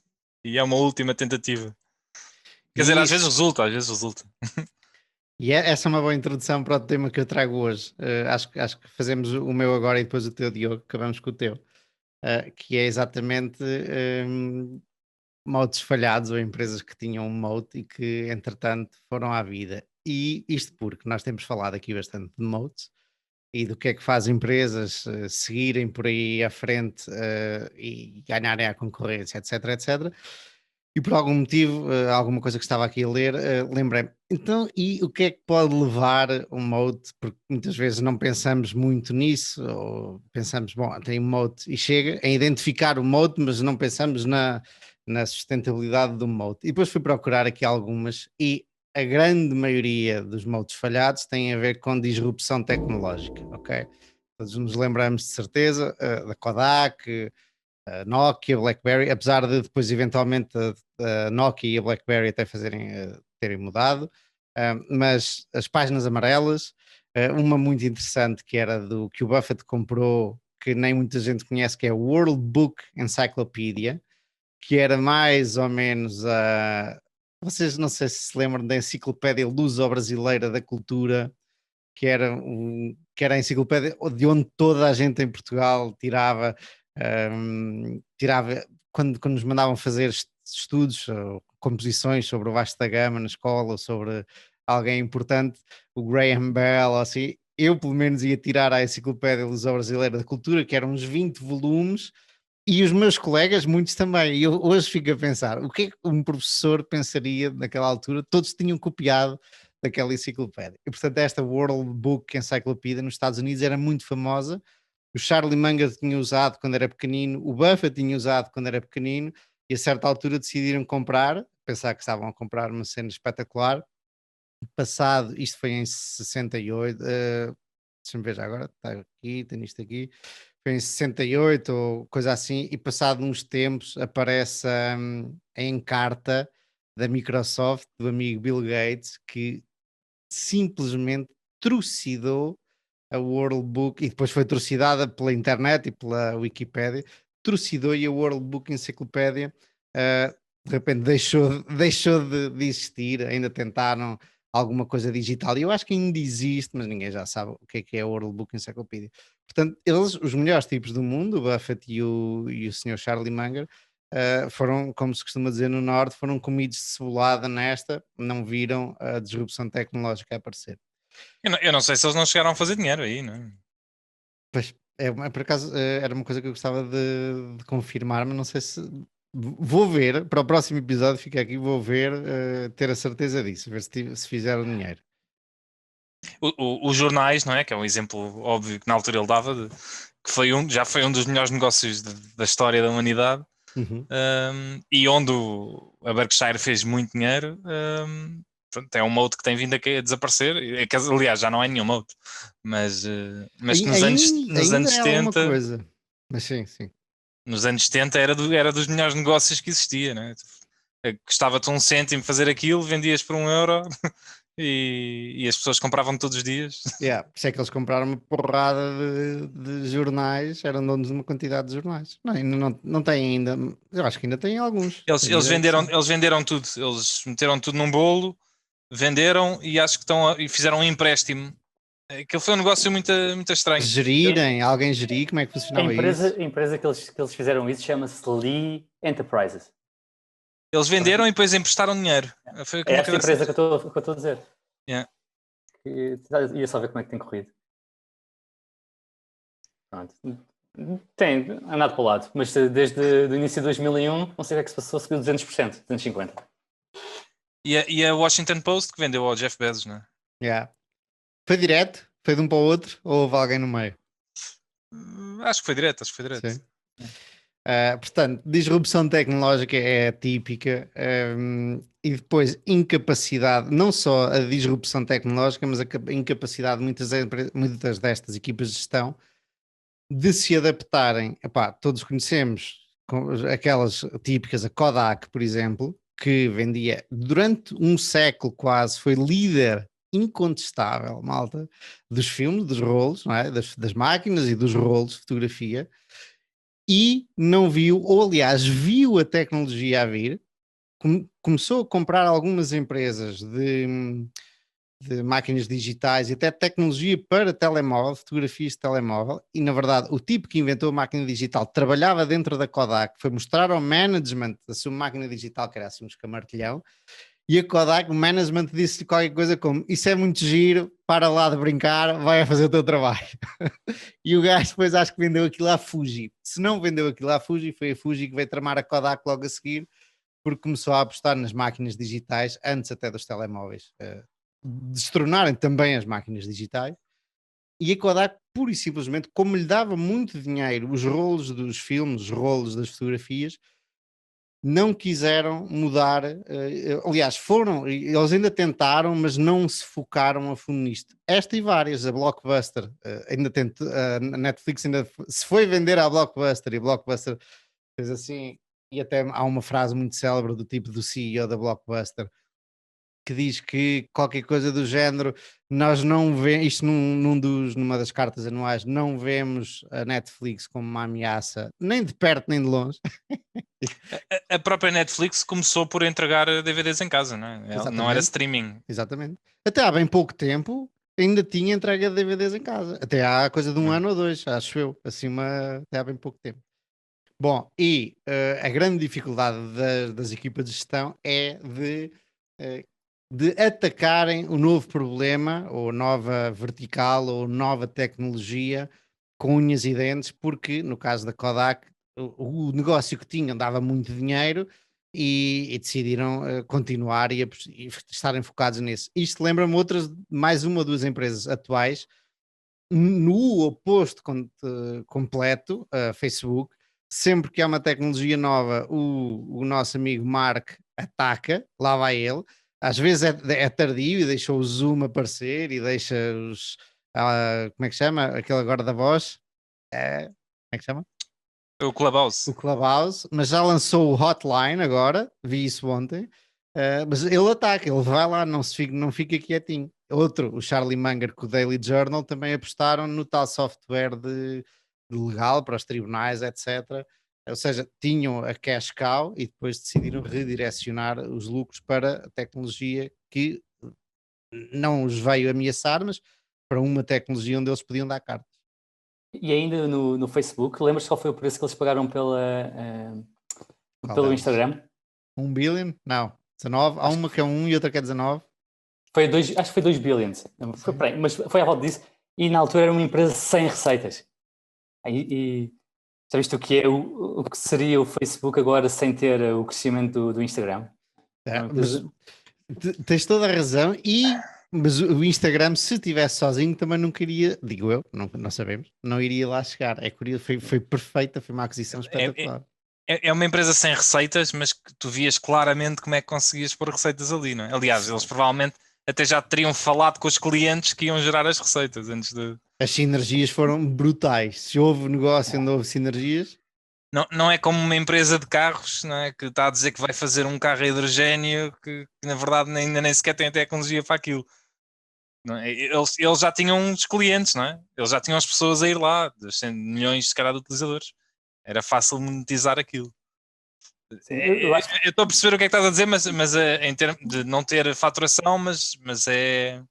é uma última tentativa. Quer dizer, às vezes resulta.
E essa é uma boa introdução para o tema que eu trago hoje. Acho que fazemos o meu agora e depois o teu, Diogo, acabamos com o teu. Que é exatamente motes falhados ou empresas que tinham um mote e que, entretanto, foram à vida. E isto porque nós temos falado aqui bastante de motes e do que é que faz empresas seguirem por aí à frente e ganharem a concorrência, etc, etc. E por algum motivo, alguma coisa que estava aqui a ler, lembrei-me. Então, e o que é que pode levar um mote? Porque muitas vezes não pensamos muito nisso, ou pensamos, bom, tem um mote e chega, em identificar o mote, mas não pensamos na sustentabilidade do mote. E depois fui procurar aqui algumas, e a grande maioria dos motes falhados tem a ver com disrupção tecnológica, ok? Todos nos lembramos de certeza da Kodak, a Nokia, BlackBerry, apesar de depois eventualmente a Nokia e a BlackBerry até terem mudado, mas as páginas amarelas, uma muito interessante que era do que o Buffett comprou, que nem muita gente conhece, que é o World Book Encyclopedia, que era mais ou menos a... Vocês não sei se se lembram da Enciclopédia Luso-Brasileira da Cultura, que era a enciclopédia de onde toda a gente em Portugal tirava quando nos mandavam fazer estudos ou composições sobre o Vasco da Gama na escola, ou sobre alguém importante, o Graham Bell, ou assim, eu pelo menos ia tirar a Enciclopédia Luso-Brasileira da Cultura, que eram uns 20 volumes, e os meus colegas, muitos também. E eu hoje fico a pensar, o que é que um professor pensaria naquela altura? Todos tinham copiado daquela enciclopédia. E portanto esta World Book Encyclopedia nos Estados Unidos era muito famosa. O Charlie Munger tinha usado quando era pequenino, o Buffett tinha usado quando era pequenino, e a certa altura decidiram comprar, pensar que estavam a comprar uma cena espetacular. Passado, isto foi em 68, deixa-me ver já agora, está aqui, tenho isto aqui, foi em 68 ou coisa assim, e passado uns tempos aparece a encarta da Microsoft, do amigo Bill Gates, que simplesmente trucidou a World Book, e depois foi trucidada pela internet e pela Wikipédia, trucidou e a World Book Encyclopedia de repente deixou de existir, ainda tentaram alguma coisa digital, e eu acho que ainda existe, mas ninguém já sabe o que é a World Book Encyclopedia. Portanto, eles, os melhores tipos do mundo, o Buffett e o senhor Charlie Munger, foram, como se costuma dizer no Norte, foram comidos de cebolada nesta, não viram a disrupção tecnológica a aparecer.
Eu não sei se eles não chegaram a fazer dinheiro aí, não é?
Pois, por acaso era uma coisa que eu gostava de confirmar, mas não sei se... Vou ver, para o próximo episódio, fica aqui, vou ver, ter a certeza disso, ver se fizeram dinheiro.
Os jornais, não é? Que é um exemplo óbvio que na altura ele dava, que já foi um dos melhores negócios da história da humanidade,
Uhum.
e onde a Berkshire fez muito dinheiro. Portanto, é um mote que tem vindo a desaparecer. Aliás, já não é nenhum mote, mas que nos
Ainda
anos
é alguma
70,
coisa, mas sim, sim.
nos anos 70 era dos melhores negócios que existia, né? Custava-te 1 cêntimo fazer aquilo, vendias por 1 euro e as pessoas compravam todos os dias.
Yeah, por isso é que eles compraram uma porrada de jornais, eram donos de uma quantidade de jornais. Não, ainda não tem ainda, eu acho que ainda tem alguns.
Eles venderam tudo, eles meteram tudo num bolo, venderam e acho que e fizeram um empréstimo. Aquilo foi um negócio muito, muito estranho.
Alguém gerir, como é que funcionava isso?
A empresa que eles fizeram isso chama-se Lee Enterprises.
Eles venderam e depois emprestaram dinheiro. Foi
É esta empresa que eu estou a dizer.
Yeah.
Ia só ver como é que tem corrido. Pronto. Tem andado para o lado, mas desde o início de 2001, não sei o que é que se passou, subiu 200%, 250%.
E a Washington Post que vendeu ao Jeff Bezos, não é?
Yeah. Foi direto? Foi de um para o outro? Ou houve alguém no meio?
Acho que foi direto.
Sim. Portanto, disrupção tecnológica é típica, e depois incapacidade, não só a disrupção tecnológica, mas a incapacidade de muitas destas equipas de gestão de se adaptarem. Epá, todos conhecemos aquelas típicas, a Kodak, por exemplo, que vendia durante um século quase, foi líder incontestável, malta, dos filmes, dos rolos, não é? das máquinas e dos rolos de fotografia, e não viu, ou aliás viu a tecnologia a vir, começou a comprar algumas empresas de de máquinas digitais e até tecnologia para telemóvel, fotografias de telemóvel, e na verdade o tipo que inventou a máquina digital trabalhava dentro da Kodak, foi mostrar ao management da sua máquina digital, que era assim um escamartilhão, e a Kodak, o management disse qualquer coisa como: isso é muito giro, para lá de brincar, vai a fazer o teu trabalho. E o gajo depois acho que vendeu aquilo à Fuji. Se não vendeu aquilo à Fuji, foi a Fuji que veio tramar a Kodak logo a seguir, porque começou a apostar nas máquinas digitais, antes até dos telemóveis destronarem também as máquinas digitais. E a Kodak, pura e simplesmente, como lhe dava muito dinheiro os rolos dos filmes, os rolos das fotografias, não quiseram mudar, aliás, eles ainda tentaram, mas não se focaram a fundo nisto. Esta e várias, a Blockbuster, ainda tentou, a Netflix ainda se foi vender à Blockbuster, e a Blockbuster fez assim, e até há uma frase muito célebre do tipo do CEO da Blockbuster, que diz que qualquer coisa do género, nós não vemos, isto numa das cartas anuais, não vemos a Netflix como uma ameaça, nem de perto nem de longe.
A própria Netflix começou por entregar DVDs em casa, não é? Não era streaming.
Exatamente. Até há bem pouco tempo ainda tinha entrega de DVDs em casa. Até há coisa de um ano ou dois, acho eu. Até há bem pouco tempo. Bom, e a grande dificuldade das equipas de gestão é de atacarem o novo problema, ou nova vertical, ou nova tecnologia com unhas e dentes, porque no caso da Kodak, o negócio que tinham dava muito dinheiro e decidiram continuar e estarem focados nisso. Isto lembra-me mais uma ou duas empresas atuais, no oposto completo, Facebook. Sempre que há uma tecnologia nova, o nosso amigo Mark ataca, lá vai ele. Às vezes é tardio e deixa o Zoom aparecer e deixa como é que chama? Aquele agora da voz. Como é que chama?
O Clubhouse.
O Clubhouse, mas já lançou o Hotline agora, vi isso ontem. Mas ele ataca, ele vai lá, não fica quietinho. Outro, o Charlie Munger com o Daily Journal, também apostaram no tal software de legal para os tribunais, etc. Ou seja, tinham a cash cow e depois decidiram redirecionar os lucros para a tecnologia que não os veio ameaçar, mas para uma tecnologia onde eles podiam dar cartas.
E ainda no Facebook, lembras qual foi o preço que eles pagaram pelo Instagram?
1 billion? Não, 19. Há uma que é 1 e outra que é 19.
Acho que foi 2 billions. Mas foi à volta disso. E na altura era uma empresa sem receitas. E já viste o que é o que seria o Facebook agora sem ter o crescimento do Instagram?
Mas tens toda a razão, mas o Instagram, se estivesse sozinho, também não queria, digo eu, não sabemos, não iria lá chegar. É curioso, foi perfeita, foi uma aquisição espetacular.
É uma empresa sem receitas, mas que tu vias claramente como é que conseguias pôr receitas ali, não é? Aliás, eles provavelmente até já teriam falado com os clientes que iam gerar as receitas antes de...
As sinergias foram brutais. Se houve negócio onde houve sinergias...
Não é como uma empresa de carros, não é? Que está a dizer que vai fazer um carro a hidrogénio que na verdade ainda nem sequer tem a tecnologia para aquilo. Não é? Eles já tinham os clientes, não é? Eles já tinham as pessoas a ir lá, milhões de de utilizadores. Era fácil monetizar aquilo. Eu estou a perceber o que é que estás a dizer, mas em termos de não ter faturação, mas é...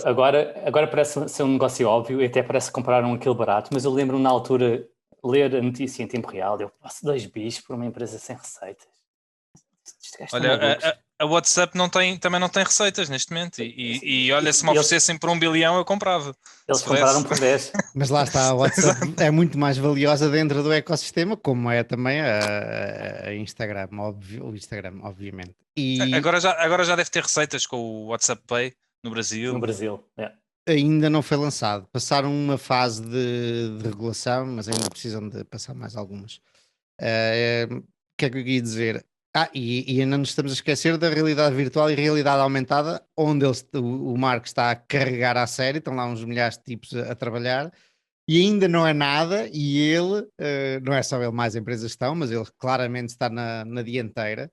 Agora parece ser um negócio óbvio e até parece que compraram aquilo barato, mas eu lembro-me na altura ler a notícia em tempo real, eu passo 2 bis por uma empresa sem receitas.
Olha, a WhatsApp também não tem receitas neste momento e olha, se me oferecessem por 1 bilhão eu comprava.
Eles compraram por 10.
Mas lá está, a WhatsApp é muito mais valiosa dentro do ecossistema, como é também a Instagram, o Instagram, obviamente.
Agora já deve ter receitas com o WhatsApp Pay no Brasil.
No Brasil,
Ainda não foi lançado. Passaram uma fase de regulação, mas ainda precisam de passar mais algumas. O que é que eu queria dizer? E ainda nos estamos a esquecer da realidade virtual e realidade aumentada, onde o Marco está a carregar à série, estão lá uns milhares de tipos a trabalhar, e ainda não é nada, e ele, não é só ele, mais empresas estão, mas ele claramente está na dianteira,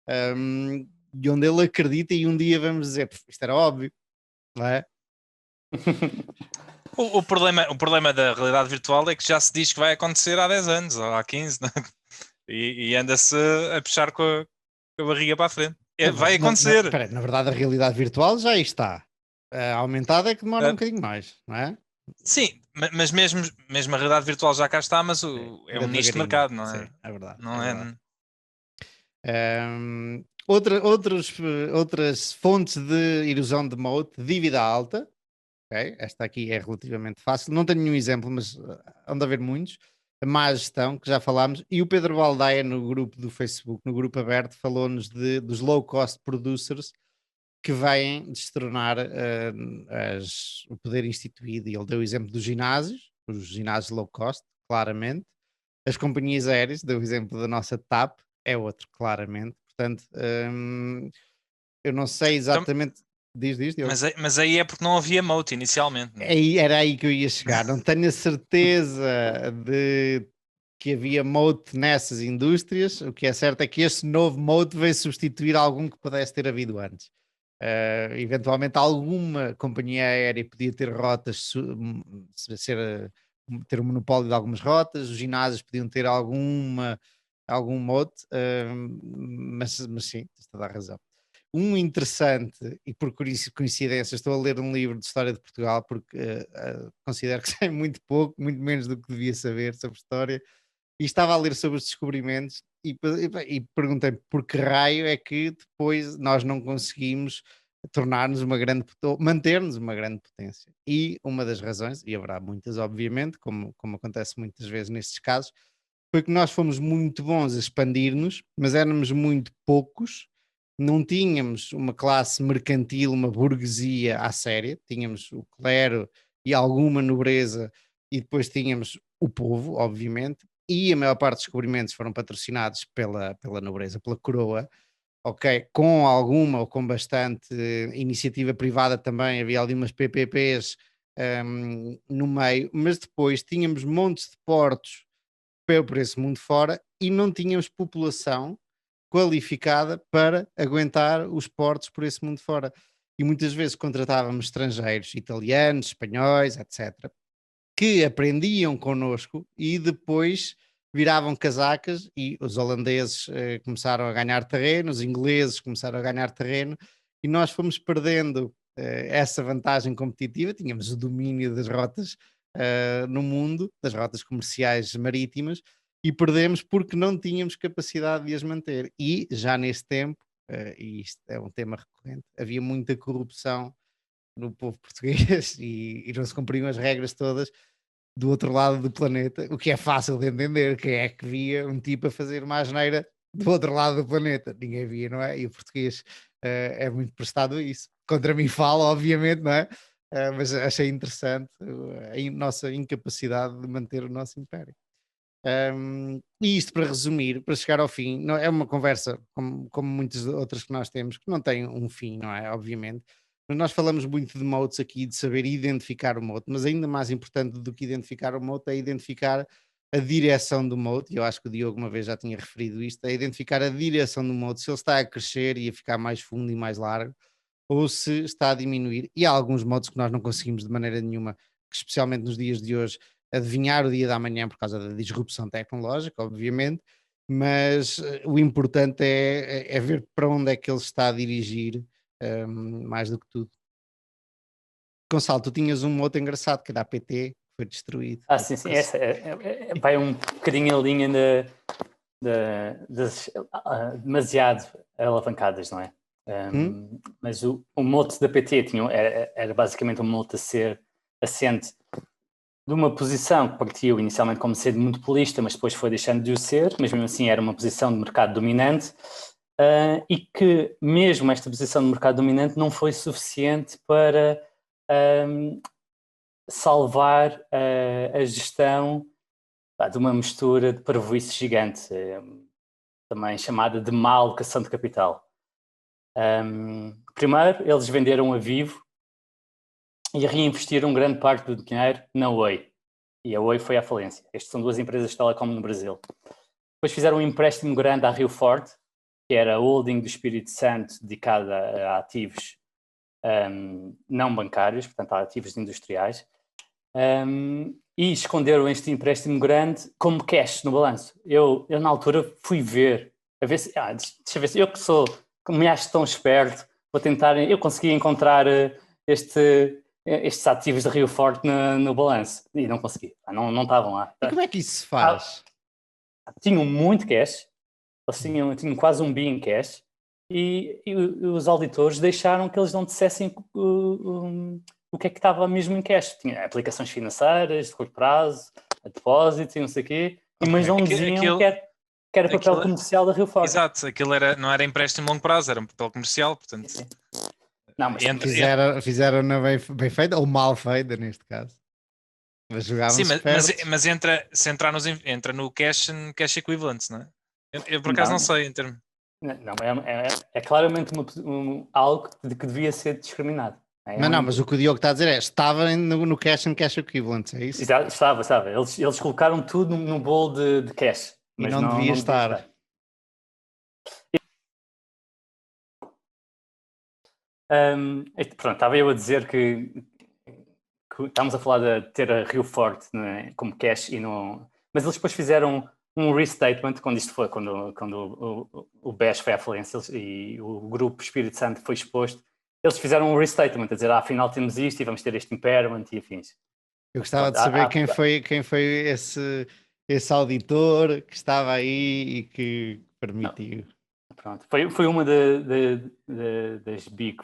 e onde ele acredita, e um dia vamos dizer, isto era óbvio, não é?
O problema da realidade virtual é que já se diz que vai acontecer há 10 anos, ou há 15, né? E anda-se a puxar com a barriga para a frente. Vai acontecer.
Na verdade, a realidade virtual já está. A aumentada é que demora um
Ah.
bocadinho mais, não é?
Sim, mas mesmo a realidade virtual já cá está, mas é um nicho de mercado, não
Sim,
é?
é verdade.
Não
É
é?
verdade. Outras fontes de erosão de moat, dívida alta. Ok? Esta aqui é relativamente fácil. Não tenho nenhum exemplo, mas hão de haver muitos. A má gestão, que já falámos. E o Pedro Baldaia, no grupo do Facebook, no grupo aberto, falou-nos dos low cost producers que vêm destronar o poder instituído. E ele deu o exemplo dos ginásios, os ginásios low cost, claramente. As companhias aéreas, deu o exemplo da nossa TAP, é outro, claramente. Portanto, eu não sei
Então,
exatamente. Diz, Diogo.
mas aí é porque não havia moat inicialmente, não é?
Era aí que eu ia chegar. Não tenho a certeza de que havia moat nessas indústrias. O que é certo é que este novo moat veio substituir algum que pudesse ter havido antes. Eventualmente alguma companhia aérea podia ter rotas, ter um monopólio de algumas rotas, os ginásios podiam ter algum moat, mas sim, tens toda a razão. Um interessante, e por coincidência, estou a ler um livro de História de Portugal, porque considero que sei muito pouco, muito menos do que devia saber sobre história, e estava a ler sobre os descobrimentos e perguntei por que raio é que depois nós não conseguimos tornar-nos uma grande manter-nos uma grande potência. E uma das razões, e haverá muitas, obviamente, como acontece muitas vezes nestes casos, foi que nós fomos muito bons a expandir-nos, mas éramos muito poucos, não tínhamos uma classe mercantil, uma burguesia à séria, tínhamos o clero e alguma nobreza, e depois tínhamos o povo, obviamente, e a maior parte dos descobrimentos foram patrocinados pela nobreza, pela coroa, ok, com alguma ou com bastante iniciativa privada também, havia ali umas PPPs no meio, mas depois tínhamos montes de portos por esse mundo fora e não tínhamos população qualificada para aguentar os portos por esse mundo fora. E muitas vezes contratávamos estrangeiros, italianos, espanhóis, etc., que aprendiam connosco e depois viravam casacas e os holandeses começaram a ganhar terreno, os ingleses começaram a ganhar terreno e nós fomos perdendo essa vantagem competitiva, tínhamos o domínio das rotas no mundo, das rotas comerciais marítimas, e perdemos porque não tínhamos capacidade de as manter. E já nesse tempo, e isto é um tema recorrente, havia muita corrupção no povo português e não se cumpriam as regras todas do outro lado do planeta, o que é fácil de entender. Quem é que via um tipo a fazer uma asneira do outro lado do planeta? Ninguém via, não é? E o português é muito prestado a isso. Contra mim fala, obviamente, não é? Mas achei interessante a nossa incapacidade de manter o nosso império. E isto para resumir, para chegar ao fim, não, é uma conversa como muitas outras que nós temos, que não tem um fim, não é? Obviamente. Mas nós falamos muito de motes aqui, de saber identificar o mote, mas ainda mais importante do que identificar o mote é identificar a direção do mote, e eu acho que o Diogo uma vez já tinha referido isto, é identificar a direção do mote, se ele está a crescer e a ficar mais fundo e mais largo, ou se está a diminuir. E há alguns modos que nós não conseguimos de maneira nenhuma, especialmente nos dias de hoje, adivinhar o dia da manhã por causa da disrupção tecnológica, obviamente, mas o importante é ver para onde é que ele está a dirigir, mais do que tudo. Gonçalo, tu tinhas um outro engraçado que era a PT, que foi destruído.
Sim, essa vai um bocadinho a linha das demasiado alavancadas, não é? Mas o mote da PT era basicamente um mote a ser assente de uma posição que partiu inicialmente como sendo muito polista, mas depois foi deixando de o ser, mas mesmo assim era uma posição de mercado dominante, e que mesmo esta posição de mercado dominante não foi suficiente para salvar a gestão de uma mistura de parvoíce gigante, também chamada de má alocação de capital. Primeiro, eles venderam a Vivo e reinvestiram grande parte do dinheiro na Oi. E a Oi foi à falência. Estas são duas empresas de telecom no Brasil. Depois fizeram um empréstimo grande à Rio Forte, que era a holding do Espírito Santo dedicada a ativos não bancários, portanto a ativos industriais, e esconderam este empréstimo grande como cash no balanço. Eu na altura fui ver, a ver se, deixa eu ver se eu que me acho tão esperto, vou tentar, eu consegui encontrar estes ativos de Rio Forte no balanço. E não consegui. Não estavam lá.
E como é que isso se faz?
Tinham muito cash. Eles tinham quase 1 bi em cash. E os auditores deixaram que eles não dissessem o que é que estava mesmo em cash. Tinha aplicações financeiras, de curto prazo, depósitos e não sei o quê. Mas não diziam que era papel comercial da Rio Forte.
Exato, aquilo não era empréstimo a longo prazo, era um papel comercial, portanto...
Sim. Não, mas
fizeram bem feita ou mal feita neste caso. Mas jogavam
mas entra no cash equivalents, não é? Eu por acaso não sei em termos...
Não, é claramente algo de que devia ser discriminado.
Mas o que o Diogo está a dizer estava no cash and cash equivalents, é isso?
Exato, estava. Eles colocaram tudo num bolo de cash.
E mas não devia estar.
Pronto, estava eu a dizer que estamos a falar de ter a Rio Forte, né, como cash e não... Mas eles depois fizeram um restatement quando isto foi, quando o BES foi à falência e o grupo Espírito Santo foi exposto. Eles fizeram um restatement a dizer, afinal temos isto e vamos ter este impairment e afins.
Eu gostava de saber quem foi esse auditor que estava aí e que permitiu.
Pronto, foi uma das Big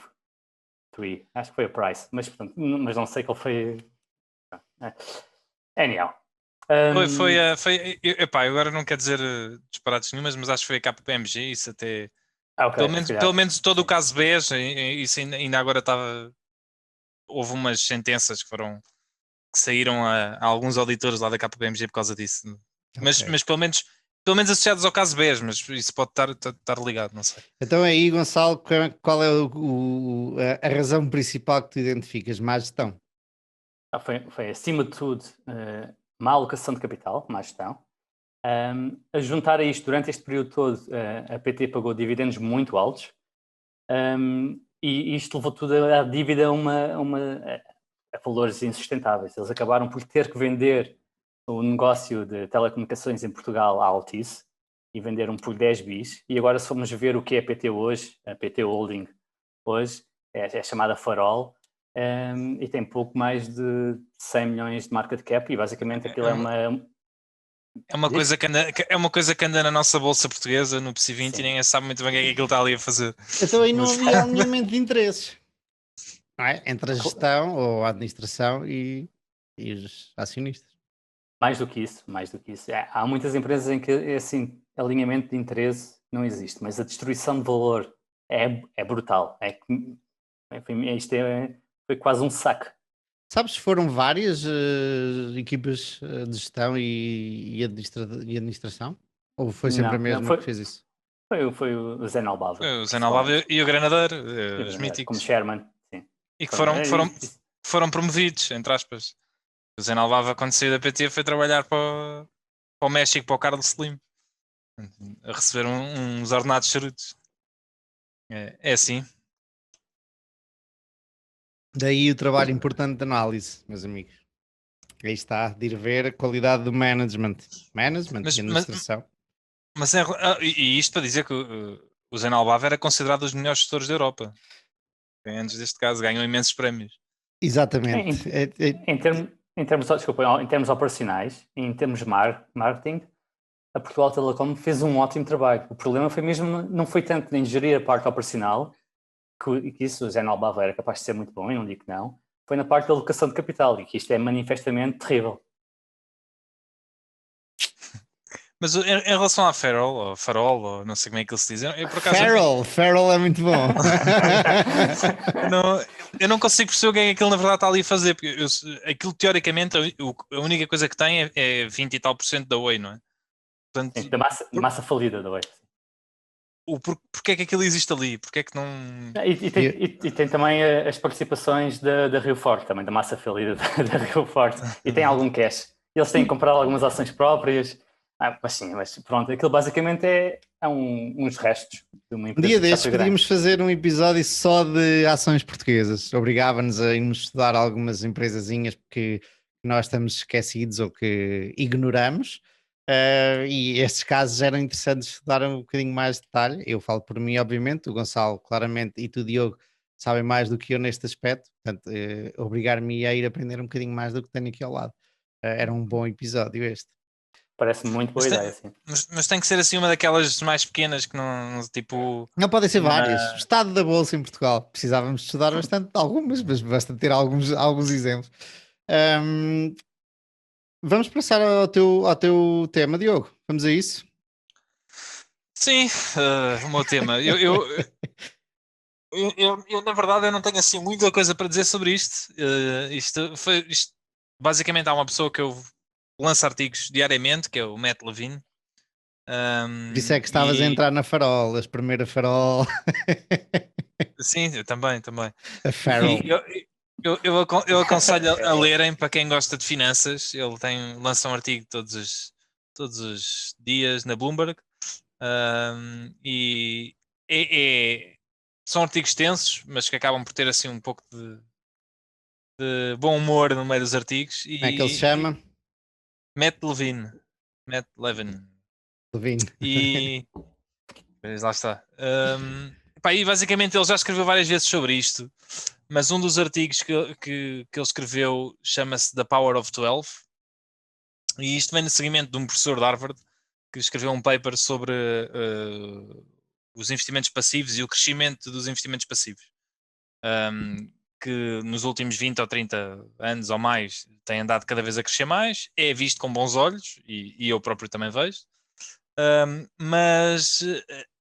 Three, acho que foi a Price, mas não sei qual foi. Anyhow.
Epá, agora não quero dizer disparates nenhumas, mas acho que foi a KPMG, isso até...
Okay,
pelo menos todo o caso BES, isso ainda agora estava... Houve umas sentenças que saíram a alguns auditores lá da KPMG por causa disso. Okay. Mas pelo menos associados ao caso BES, mas isso pode estar ligado, não sei.
Então aí, Gonçalo, qual é a razão principal que tu identificas? Má gestão?
Foi acima de tudo má alocação de capital, má gestão. A juntar a isto, durante este período todo, a PT pagou dividendos muito altos e isto levou tudo a dívida a valores insustentáveis. Eles acabaram por ter que vender o negócio de telecomunicações em Portugal à Altice e venderam por 10 bis. E agora, se formos ver o que é a PT hoje, a PT Holding hoje, é chamada Farol, e tem pouco mais de 100 milhões de market cap e basicamente aquilo
é uma coisa que anda na nossa bolsa portuguesa, no PSI 20, e ninguém sabe muito bem o que é que aquilo está ali a fazer.
Então aí não havia alinhamento de interesses, não é? Entre a gestão ou a administração e os acionistas.
Mais do que isso. Há muitas empresas em que esse alinhamento de interesse não existe, mas a destruição de valor é brutal. Isto foi quase um saque.
Sabes se foram várias equipas de gestão e administração? Ou foi sempre a mesma que fez isso?
Foi o Zé Nalbava.
O Zé Nalbava e o Granadeiro, os míticos.
Como chairman, sim.
E que foram promovidos, entre aspas. O Zé Nalbava, quando saiu da PT, foi trabalhar para o México, para o Carlos Slim, a receber uns ordenados charutos. É assim.
Daí o trabalho importante de análise, meus amigos. Aí está, de ir ver a qualidade do management e administração.
E isto para dizer que o Zé Nalbava era considerado um dos melhores gestores da Europa. Antes deste caso, ganhou imensos prémios.
Exatamente.
Em termos operacionais, em termos de marketing, a Portugal Telecom fez um ótimo trabalho. O problema foi mesmo, não foi tanto em gerir a parte operacional, que isso o Zé Nalbava era capaz de ser muito bom, e não digo que não, foi na parte da alocação de capital, e que isto é manifestamente terrível.
Mas em relação à Farol, ou não sei como é que eles se dizem, eu por acaso...
Farol é muito bom.
Eu não consigo perceber o que é que aquilo na verdade está ali a fazer, porque aquilo teoricamente a única coisa que tem é 20 e tal % da Oi, não é? Portanto,
sim, da massa falida da Oi.
Porquê é que aquilo existe ali? Porquê é que não...
E tem também as participações da Rio Forte, também da massa falida da Rio Forte, e tem algum cash. Eles têm que comprar algumas ações próprias... mas pronto, aquilo basicamente é uns restos de uma empresa.
Um dia destes podíamos fazer um episódio só de ações portuguesas. Obrigava-nos a irmos estudar algumas empresazinhas porque nós estamos esquecidos ou que ignoramos. E estes casos eram interessantes estudar um bocadinho mais de detalhe. Eu falo por mim, obviamente, o Gonçalo claramente e tu, Diogo, sabem mais do que eu neste aspecto, portanto, obrigar-me a ir aprender um bocadinho mais do que tenho aqui ao lado. Era um bom episódio este.
Parece-me muito boa
Mas
ideia, sim.
mas tem que ser assim uma daquelas mais pequenas que não tipo.
Não podem ser
uma-
várias. O estado da bolsa em Portugal. Precisávamos estudar bastante de algumas, mas basta ter alguns exemplos. Ahm, vamos passar ao teu tema, Diogo. Vamos a isso?
Sim, o meu tema. Eu, na verdade, eu não tenho assim muita coisa para dizer sobre isto. Isto basicamente há uma pessoa que eu lanço artigos diariamente, que é o Matt Levine.
Por isso é que estavas a entrar na Farol, a primeira Farol.
Sim, eu também.
A Farol.
E eu aconselho a lerem para quem gosta de finanças. Ele lança um artigo todos os dias na Bloomberg. E são artigos extensos, mas que acabam por ter assim um pouco de bom humor no meio dos artigos.
Como é que ele se chama?
Matt Levine. Matt Levine.
Levine.
Mas lá está. Pá, e basicamente ele já escreveu várias vezes sobre isto, mas um dos artigos que ele escreveu chama-se The Power of 12, e isto vem no seguimento de um professor de Harvard que escreveu um paper sobre os investimentos passivos e o crescimento dos investimentos passivos. Que nos últimos 20 ou 30 anos ou mais tem andado cada vez a crescer mais, é visto com bons olhos, e eu próprio também vejo. Mas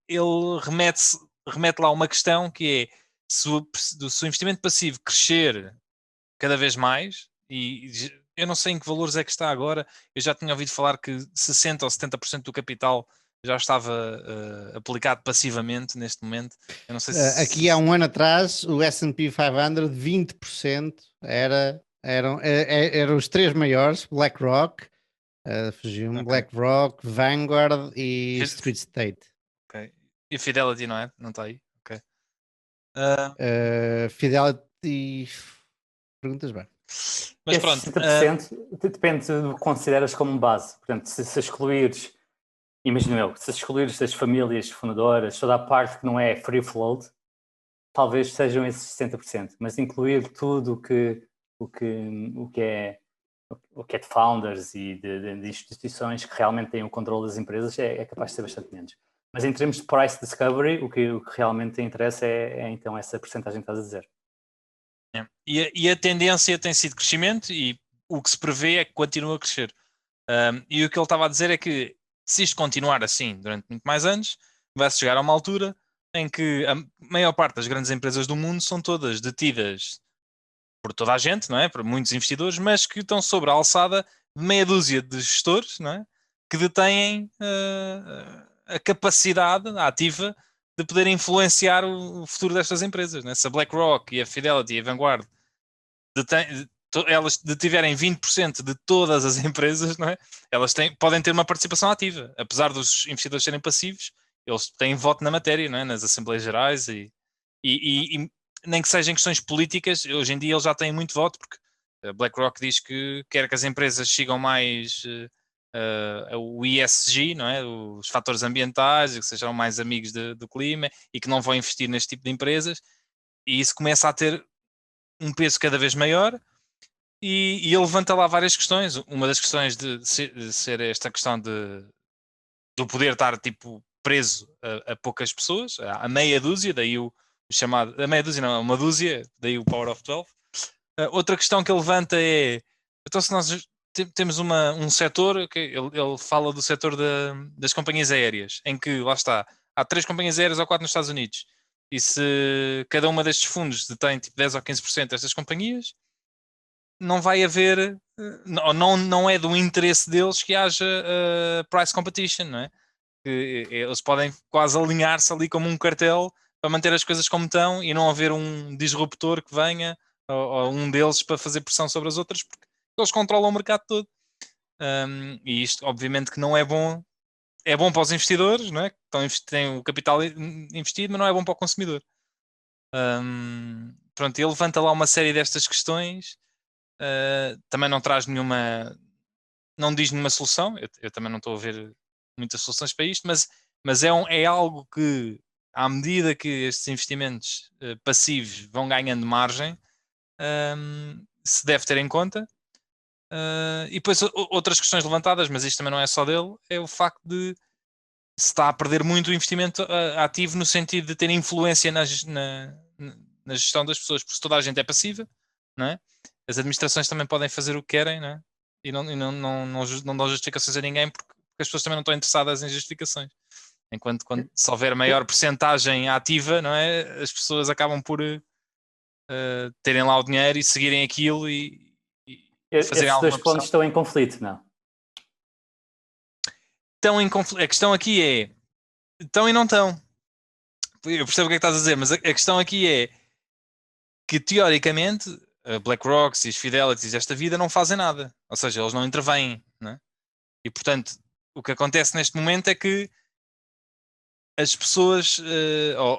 ele remete lá uma questão que é se o investimento passivo crescer cada vez mais, e eu não sei em que valores é que está agora, eu já tinha ouvido falar que 60% ou 70% do capital já estava aplicado passivamente neste momento. Eu não sei
Aqui há um ano atrás, o S&P 500, 20% eram os três maiores, BlackRock, fugiu-me,
Ok.
BlackRock, Vanguard e Street State.
Ok. E Fidelity não é? Não está aí? Ok.
Fidelity, perguntas bem.
Mas
Esse
pronto.
60% depende do que consideras como base. Portanto, se excluires, imagino eu, se excluires as famílias fundadoras, toda a parte que não é free float, talvez sejam esses 60%, mas incluir tudo o que é de founders e de instituições que realmente têm o controle das empresas é capaz de ser bastante menos. Mas em termos de price discovery, o que realmente interessa é então essa percentagem que estás a dizer.
E a tendência tem sido crescimento, e o que se prevê é que continua a crescer. E o que ele estava a dizer é que se isto continuar assim durante muito mais anos, vai-se chegar a uma altura em que a maior parte das grandes empresas do mundo são todas detidas por toda a gente, não é? Por muitos investidores, mas que estão sobre a alçada de meia dúzia de gestores, não é? Que detêm a capacidade ativa de poder influenciar o futuro destas empresas, não é? Se a BlackRock e a Fidelity e a Vanguard elas detiverem 20% de todas as empresas, não é? Elas podem ter uma participação ativa, apesar dos investidores serem passivos, eles têm voto na matéria, não é? Nas Assembleias Gerais, e nem que sejam questões políticas, hoje em dia eles já têm muito voto, porque a BlackRock diz que quer que as empresas sigam mais o ESG, não é? Os fatores ambientais, que sejam mais amigos do clima, e que não vão investir neste tipo de empresas, e isso começa a ter um peso cada vez maior. E ele levanta lá várias questões. Uma das questões de ser esta questão do poder estar tipo preso a poucas pessoas, a meia dúzia, daí o chamado, a meia dúzia não, uma dúzia, daí o Power of 12. Outra questão que ele levanta é, então se nós temos um setor, que ele fala do setor das companhias aéreas, em que, lá está, há 3 companhias aéreas ou 4 nos Estados Unidos, e se cada uma destes fundos detém tipo 10 ou 15% destas companhias, não vai haver, não é do interesse deles que haja price competition, não é? Que eles podem quase alinhar-se ali como um cartel para manter as coisas como estão e não haver um disruptor que venha, ou um deles, para fazer pressão sobre as outras, porque eles controlam o mercado todo. E isto, obviamente, que não é bom. É bom para os investidores, não é? Que têm o capital investido, mas não é bom para o consumidor. Pronto, ele levanta lá uma série destas questões. Também não traz nenhuma, não diz nenhuma solução. Eu também não estou a ver muitas soluções para isto, mas é algo que à medida que estes investimentos passivos vão ganhando margem, se deve ter em conta. E depois outras questões levantadas, mas isto também não é só dele, é o facto de se está a perder muito o investimento ativo no sentido de ter influência na gestão das pessoas, porque se toda a gente é passiva, não é? As administrações também podem fazer o que querem, não é? E não dão justificações a ninguém, porque as pessoas também não estão interessadas em justificações. Enquanto se houver maior percentagem ativa, não é? As pessoas acabam por terem lá o dinheiro e seguirem aquilo e fazerem
Esses
alguma
dois pontos
pressão.
estão em conflito, não?
A questão aqui é estão e não estão. Eu percebo o que é que estás a dizer, mas a questão aqui é que teoricamente a BlackRock e os Fidelities desta vida não fazem nada, ou seja, eles não intervêm, não é? E portanto o que acontece neste momento é que as pessoas,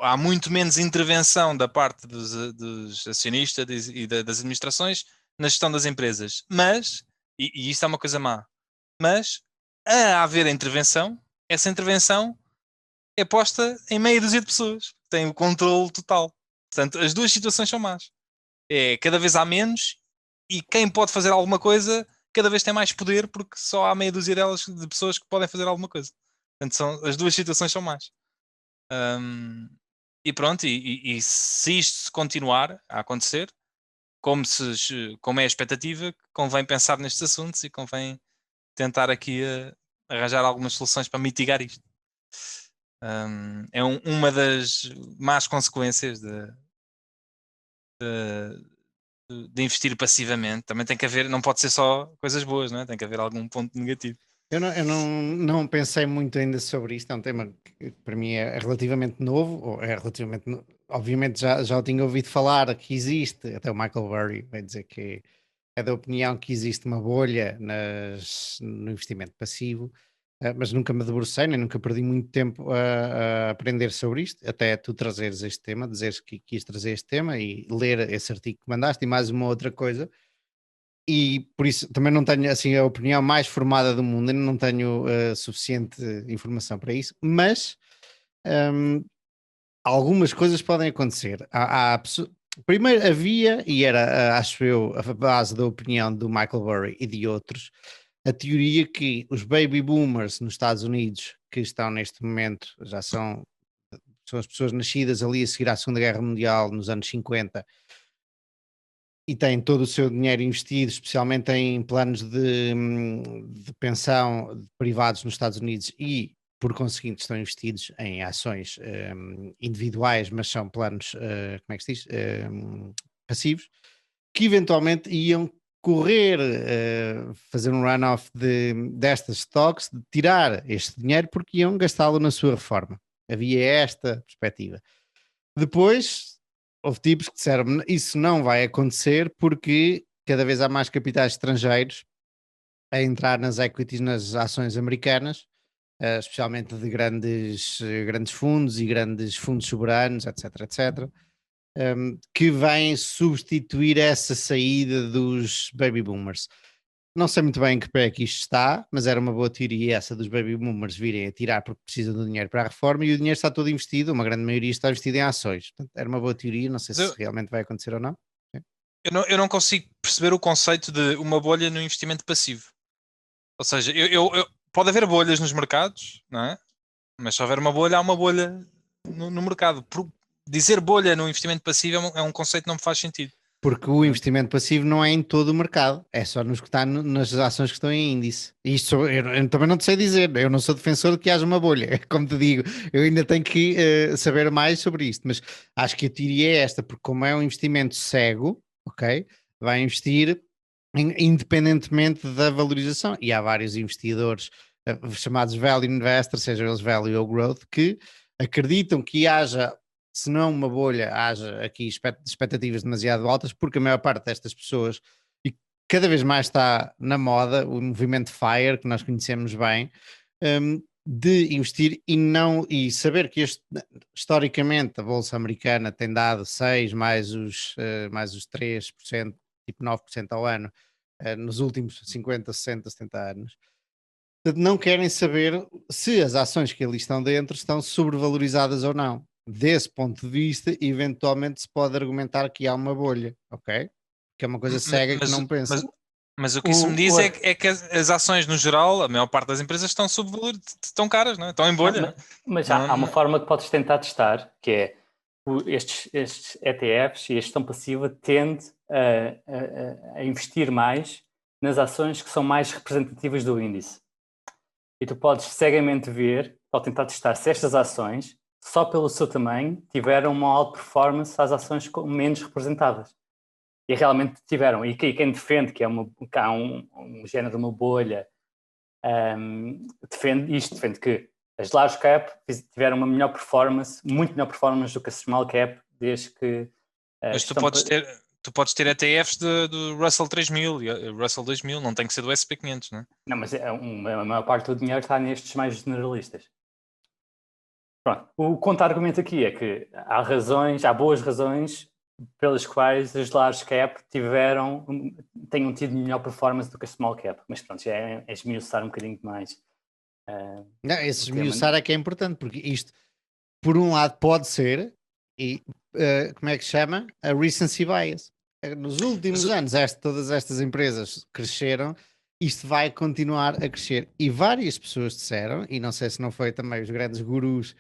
há muito menos intervenção da parte dos acionistas e das administrações na gestão das empresas, mas, e isto é uma coisa má, mas a haver intervenção, essa intervenção é posta em meia dúzia de pessoas, têm o controle total. Portanto, as duas situações são más. Cada vez há menos e quem pode fazer alguma coisa cada vez tem mais poder porque só há meia dúzia de pessoas que podem fazer alguma coisa. Portanto, as duas situações são más. E pronto, e se isto continuar a acontecer, como é a expectativa, convém pensar nestes assuntos e convém tentar aqui arranjar algumas soluções para mitigar isto. É uma das más consequências de investir passivamente. Também tem que haver, não pode ser só coisas boas, não é? Tem que haver algum ponto negativo.
Eu não pensei muito ainda sobre isto, é um tema que para mim é relativamente novo, ou é relativamente obviamente já o tinha ouvido falar que existe, até o Michael Burry vai dizer que é da opinião que existe uma bolha no investimento passivo, mas nunca me debrucei, nem nunca perdi muito tempo a aprender sobre isto, até tu trazeres este tema, dizeres que quis trazer este tema e ler esse artigo que mandaste e mais uma outra coisa. E por isso também não tenho assim a opinião mais formada do mundo, ainda não tenho suficiente informação para isso, mas algumas coisas podem acontecer. Primeiro havia, e era, acho eu, a base da opinião do Michael Burry e de outros, a teoria que os baby boomers nos Estados Unidos, que estão neste momento, já são as pessoas nascidas ali a seguir à Segunda Guerra Mundial nos anos 50, e têm todo o seu dinheiro investido, especialmente em planos de pensão privados nos Estados Unidos e, por conseguinte, estão investidos em ações individuais, mas são planos, como é que se diz? Passivos, que eventualmente iam correr, fazer um runoff destas stocks, de tirar este dinheiro porque iam gastá-lo na sua reforma. Havia esta perspectiva. Depois houve tipos que disseram isso não vai acontecer porque cada vez há mais capitais estrangeiros a entrar nas equities, nas ações americanas, especialmente de grandes fundos e grandes fundos soberanos, etc, etc, que vêm substituir essa saída dos baby boomers. Não sei muito bem em que pé é que isto está, mas era uma boa teoria essa dos baby boomers virem a tirar porque precisam do dinheiro para a reforma e o dinheiro está todo investido, uma grande maioria está investido em ações. Portanto, era uma boa teoria, não sei se realmente vai acontecer ou não.
Eu não consigo perceber o conceito de uma bolha no investimento passivo. Ou seja, pode haver bolhas nos mercados, não é? Mas se houver uma bolha, há uma bolha no mercado. Dizer bolha no investimento passivo é um conceito que não me faz sentido.
Porque o investimento passivo não é em todo o mercado, é só nos que está nas ações que estão em índice. Isto eu também não te sei dizer, eu não sou defensor de que haja uma bolha, como te digo, eu ainda tenho que saber mais sobre isto, mas acho que a teoria é esta, porque como é um investimento cego, ok, vai investir independentemente da valorização, e há vários investidores chamados value investors, sejam eles value ou growth, que acreditam que haja, se não uma bolha, haja aqui expectativas demasiado altas, porque a maior parte destas pessoas, e cada vez mais está na moda, o movimento FIRE, que nós conhecemos bem, de investir e saber que historicamente a Bolsa Americana tem dado 6 mais os 3%, tipo 9% ao ano, nos últimos 50, 60, 70 anos. Portanto, não querem saber se as ações que ali estão dentro estão sobrevalorizadas ou não. desse ponto de vista, eventualmente se pode argumentar que há uma bolha, ok? Que é uma coisa cega que não pensa.
Mas o que isso me diz é que as ações, no geral, a maior parte das empresas estão estão caras, não é? Estão em bolha.
Não, mas há uma forma que podes tentar testar, que é estes ETFs e a gestão passiva tende a investir mais nas ações que são mais representativas do índice. E tu podes cegamente ver, ou tentar testar, se estas ações, só pelo seu tamanho, tiveram uma alta performance às ações menos representadas. E realmente tiveram. E quem defende que há um género de uma bolha, defende que as large cap tiveram uma melhor performance, muito melhor performance do que a small cap, desde que...
Mas tu podes ter ETFs do Russell 3000 e Russell 2000, não tem que ser do S&P 500, não é?
Não, mas a maior parte do dinheiro está nestes mais generalistas. Pronto. O contra-argumento aqui é que há boas razões pelas quais as large cap tenham tido melhor performance do que a small cap. Mas pronto, já é esmiuçar um bocadinho mais.
Não, esse esmiuçar é que é importante, porque isto, por um lado, pode ser, e como é que se chama? A recency bias. Nos últimos anos, todas estas empresas cresceram, isto vai continuar a crescer. E várias pessoas disseram, e não sei se não foi também os grandes gurus,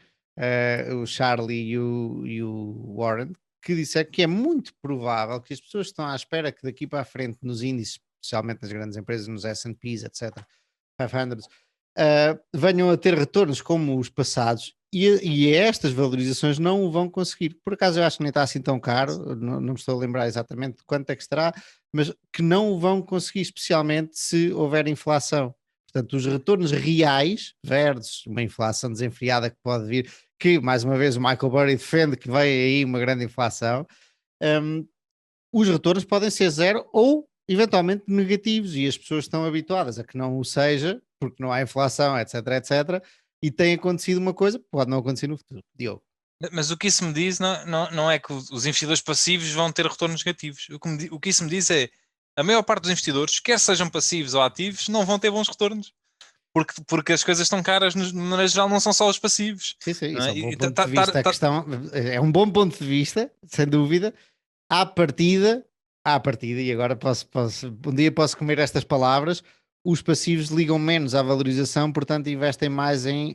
o Charlie e o Warren, que disseram que é muito provável que as pessoas estão à espera que daqui para a frente nos índices, especialmente nas grandes empresas, nos S&Ps, etc., 500, venham a ter retornos como os passados, e estas valorizações não o vão conseguir. Por acaso eu acho que nem está assim tão caro, não me estou a lembrar exatamente de quanto é que estará, mas que não o vão conseguir, especialmente se houver inflação. Portanto, os retornos reais versus uma inflação desenfreada que pode vir, que mais uma vez o Michael Burry defende que vai aí uma grande inflação, os retornos podem ser zero ou eventualmente negativos, e as pessoas estão habituadas a que não o seja, porque não há inflação, etc, etc, e tem acontecido uma coisa, pode não acontecer no futuro. Diogo.
Mas o que isso me diz não é que os investidores passivos vão ter retornos negativos. O que isso me diz é a maior parte dos investidores, quer sejam passivos ou ativos, não vão ter bons retornos. Porque as coisas estão caras, de maneira geral, não são só os passivos.
Sim, isso é um bom ponto de vista. A questão é um bom ponto de vista, sem dúvida. À partida, e agora um dia posso comer estas palavras, os passivos ligam menos à valorização, portanto investem mais em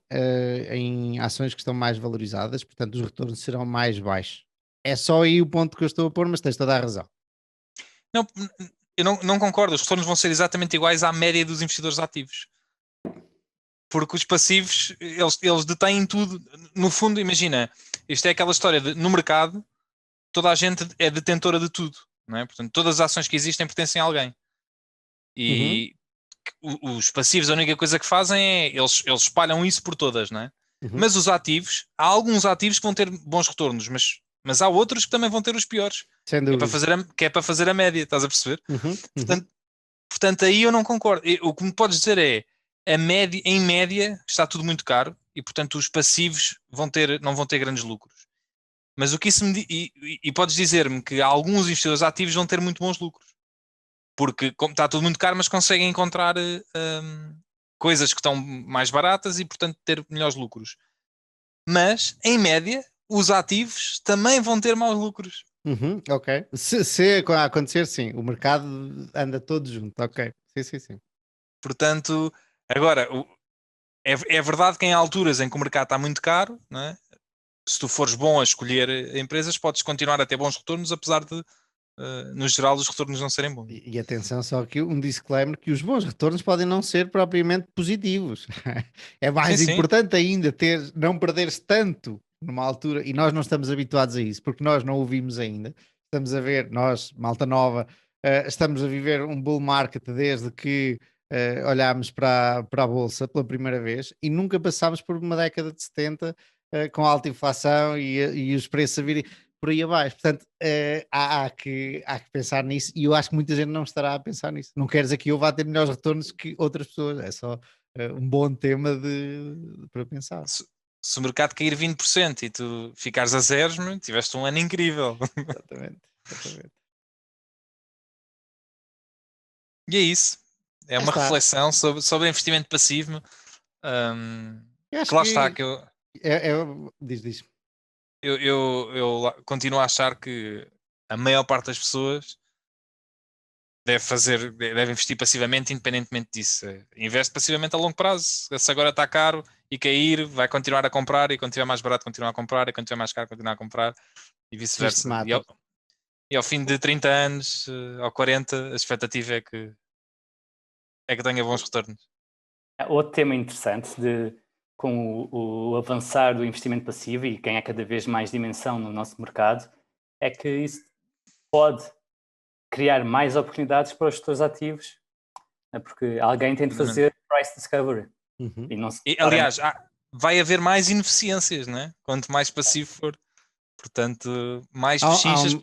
ações que estão mais valorizadas, portanto os retornos serão mais baixos. É só aí o ponto que eu estou a pôr, mas tens toda a razão.
Não, eu não concordo, os retornos vão ser exatamente iguais à média dos investidores ativos. Porque os passivos, eles detêm tudo. No fundo, imagina, isto é aquela história de, no mercado, toda a gente é detentora de tudo, não é? Portanto, todas as ações que existem pertencem a alguém. E os passivos, a única coisa que fazem é, eles espalham isso por todas, não é? Mas os ativos, há alguns ativos que vão ter bons retornos, mas há outros que também vão ter os piores.
Sem dúvida.
Que é para fazer a média, estás a perceber? Portanto, aí eu não concordo. O que me podes dizer é, em média está tudo muito caro e portanto os passivos não vão ter grandes lucros. Mas o que isso me diz, e podes dizer-me que alguns investidores ativos vão ter muito bons lucros, porque como está tudo muito caro, mas conseguem encontrar coisas que estão mais baratas e portanto ter melhores lucros. Mas em média os ativos também vão ter maus lucros.
Ok, se acontecer, sim, o mercado anda todo junto, ok, sim.
Portanto, agora, é verdade que em alturas em que o mercado está muito caro, não é? Se tu fores bom a escolher empresas, podes continuar a ter bons retornos, apesar de, no geral, os retornos não serem bons.
E atenção, só que um disclaimer, que os bons retornos podem não ser propriamente positivos. É mais importante ainda não perder-se tanto numa altura, e nós não estamos habituados a isso, porque nós não o vimos ainda. Estamos a ver, nós, malta nova, estamos a viver um bull market desde que olhámos para a Bolsa pela primeira vez e nunca passámos por uma década de 70 com alta inflação e os preços a virem por aí abaixo. Portanto, há que pensar nisso, e eu acho que muita gente não estará a pensar nisso. Não quer dizer que eu vá ter melhores retornos que outras pessoas, é só um bom tema para pensar.
Se o mercado cair 20% e tu ficares a zeros, tiveste um ano incrível.
Exatamente.
E é isso. É uma reflexão sobre investimento passivo.
Eu acho
que lá está. Que eu...
Diz.
eu continuo a achar que a maior parte das pessoas deve investir passivamente, independentemente disso. Investe passivamente a longo prazo. Se agora está caro e cair, vai continuar a comprar, e quando estiver mais barato, continuar a comprar, e quando estiver mais caro, continuar a comprar, e vice-versa. E ao fim de 30 anos, ou 40, a expectativa é que tenha bons retornos.
Outro tema interessante com o avançar do investimento passivo e ganhar cada vez mais dimensão no nosso mercado é que isso pode criar mais oportunidades para os gestores ativos, porque alguém tem de fazer price discovery.
Uhum.
Aliás, vai haver mais ineficiências, não é? Quanto mais passivo for, portanto, mais pechinchas.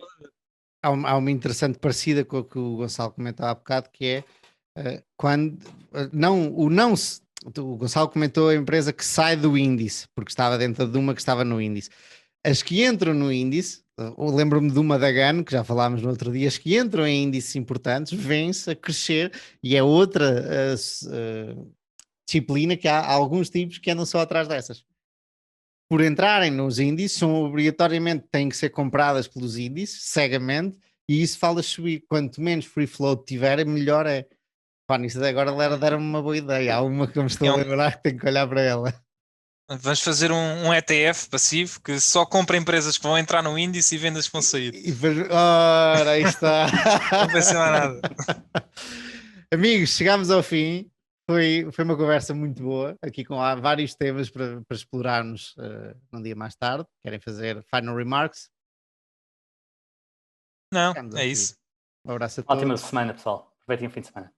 Há uma interessante parecida com o que o Gonçalo comentou há bocado, que é quando o Gonçalo comentou a empresa que sai do índice, porque estava dentro de uma que estava no índice. As que entram no índice, lembro-me de uma da GAN, que já falámos no outro dia, as que entram em índices importantes, vêm-se a crescer, e é outra disciplina que há alguns tipos que andam só atrás dessas. Por entrarem nos índices, são obrigatoriamente, têm que ser compradas pelos índices, cegamente, e isso fala subir. Quanto menos free float tiverem, melhor é. Pá, nisso agora deram-me uma boa ideia. Há uma que eu me estou a lembrar que tenho que olhar para ela.
Vamos fazer um ETF passivo que só compra empresas que vão entrar no índice e vendas que vão sair.
Ora, aí está.
Não pensei mais nada.
Amigos, chegámos ao fim. Foi uma conversa muito boa, aqui com vários temas para explorarmos num dia mais tarde. Querem fazer final remarks?
Não, é isso.
Um abraço a todos.
Ótima semana, pessoal. Aproveitem o fim de semana.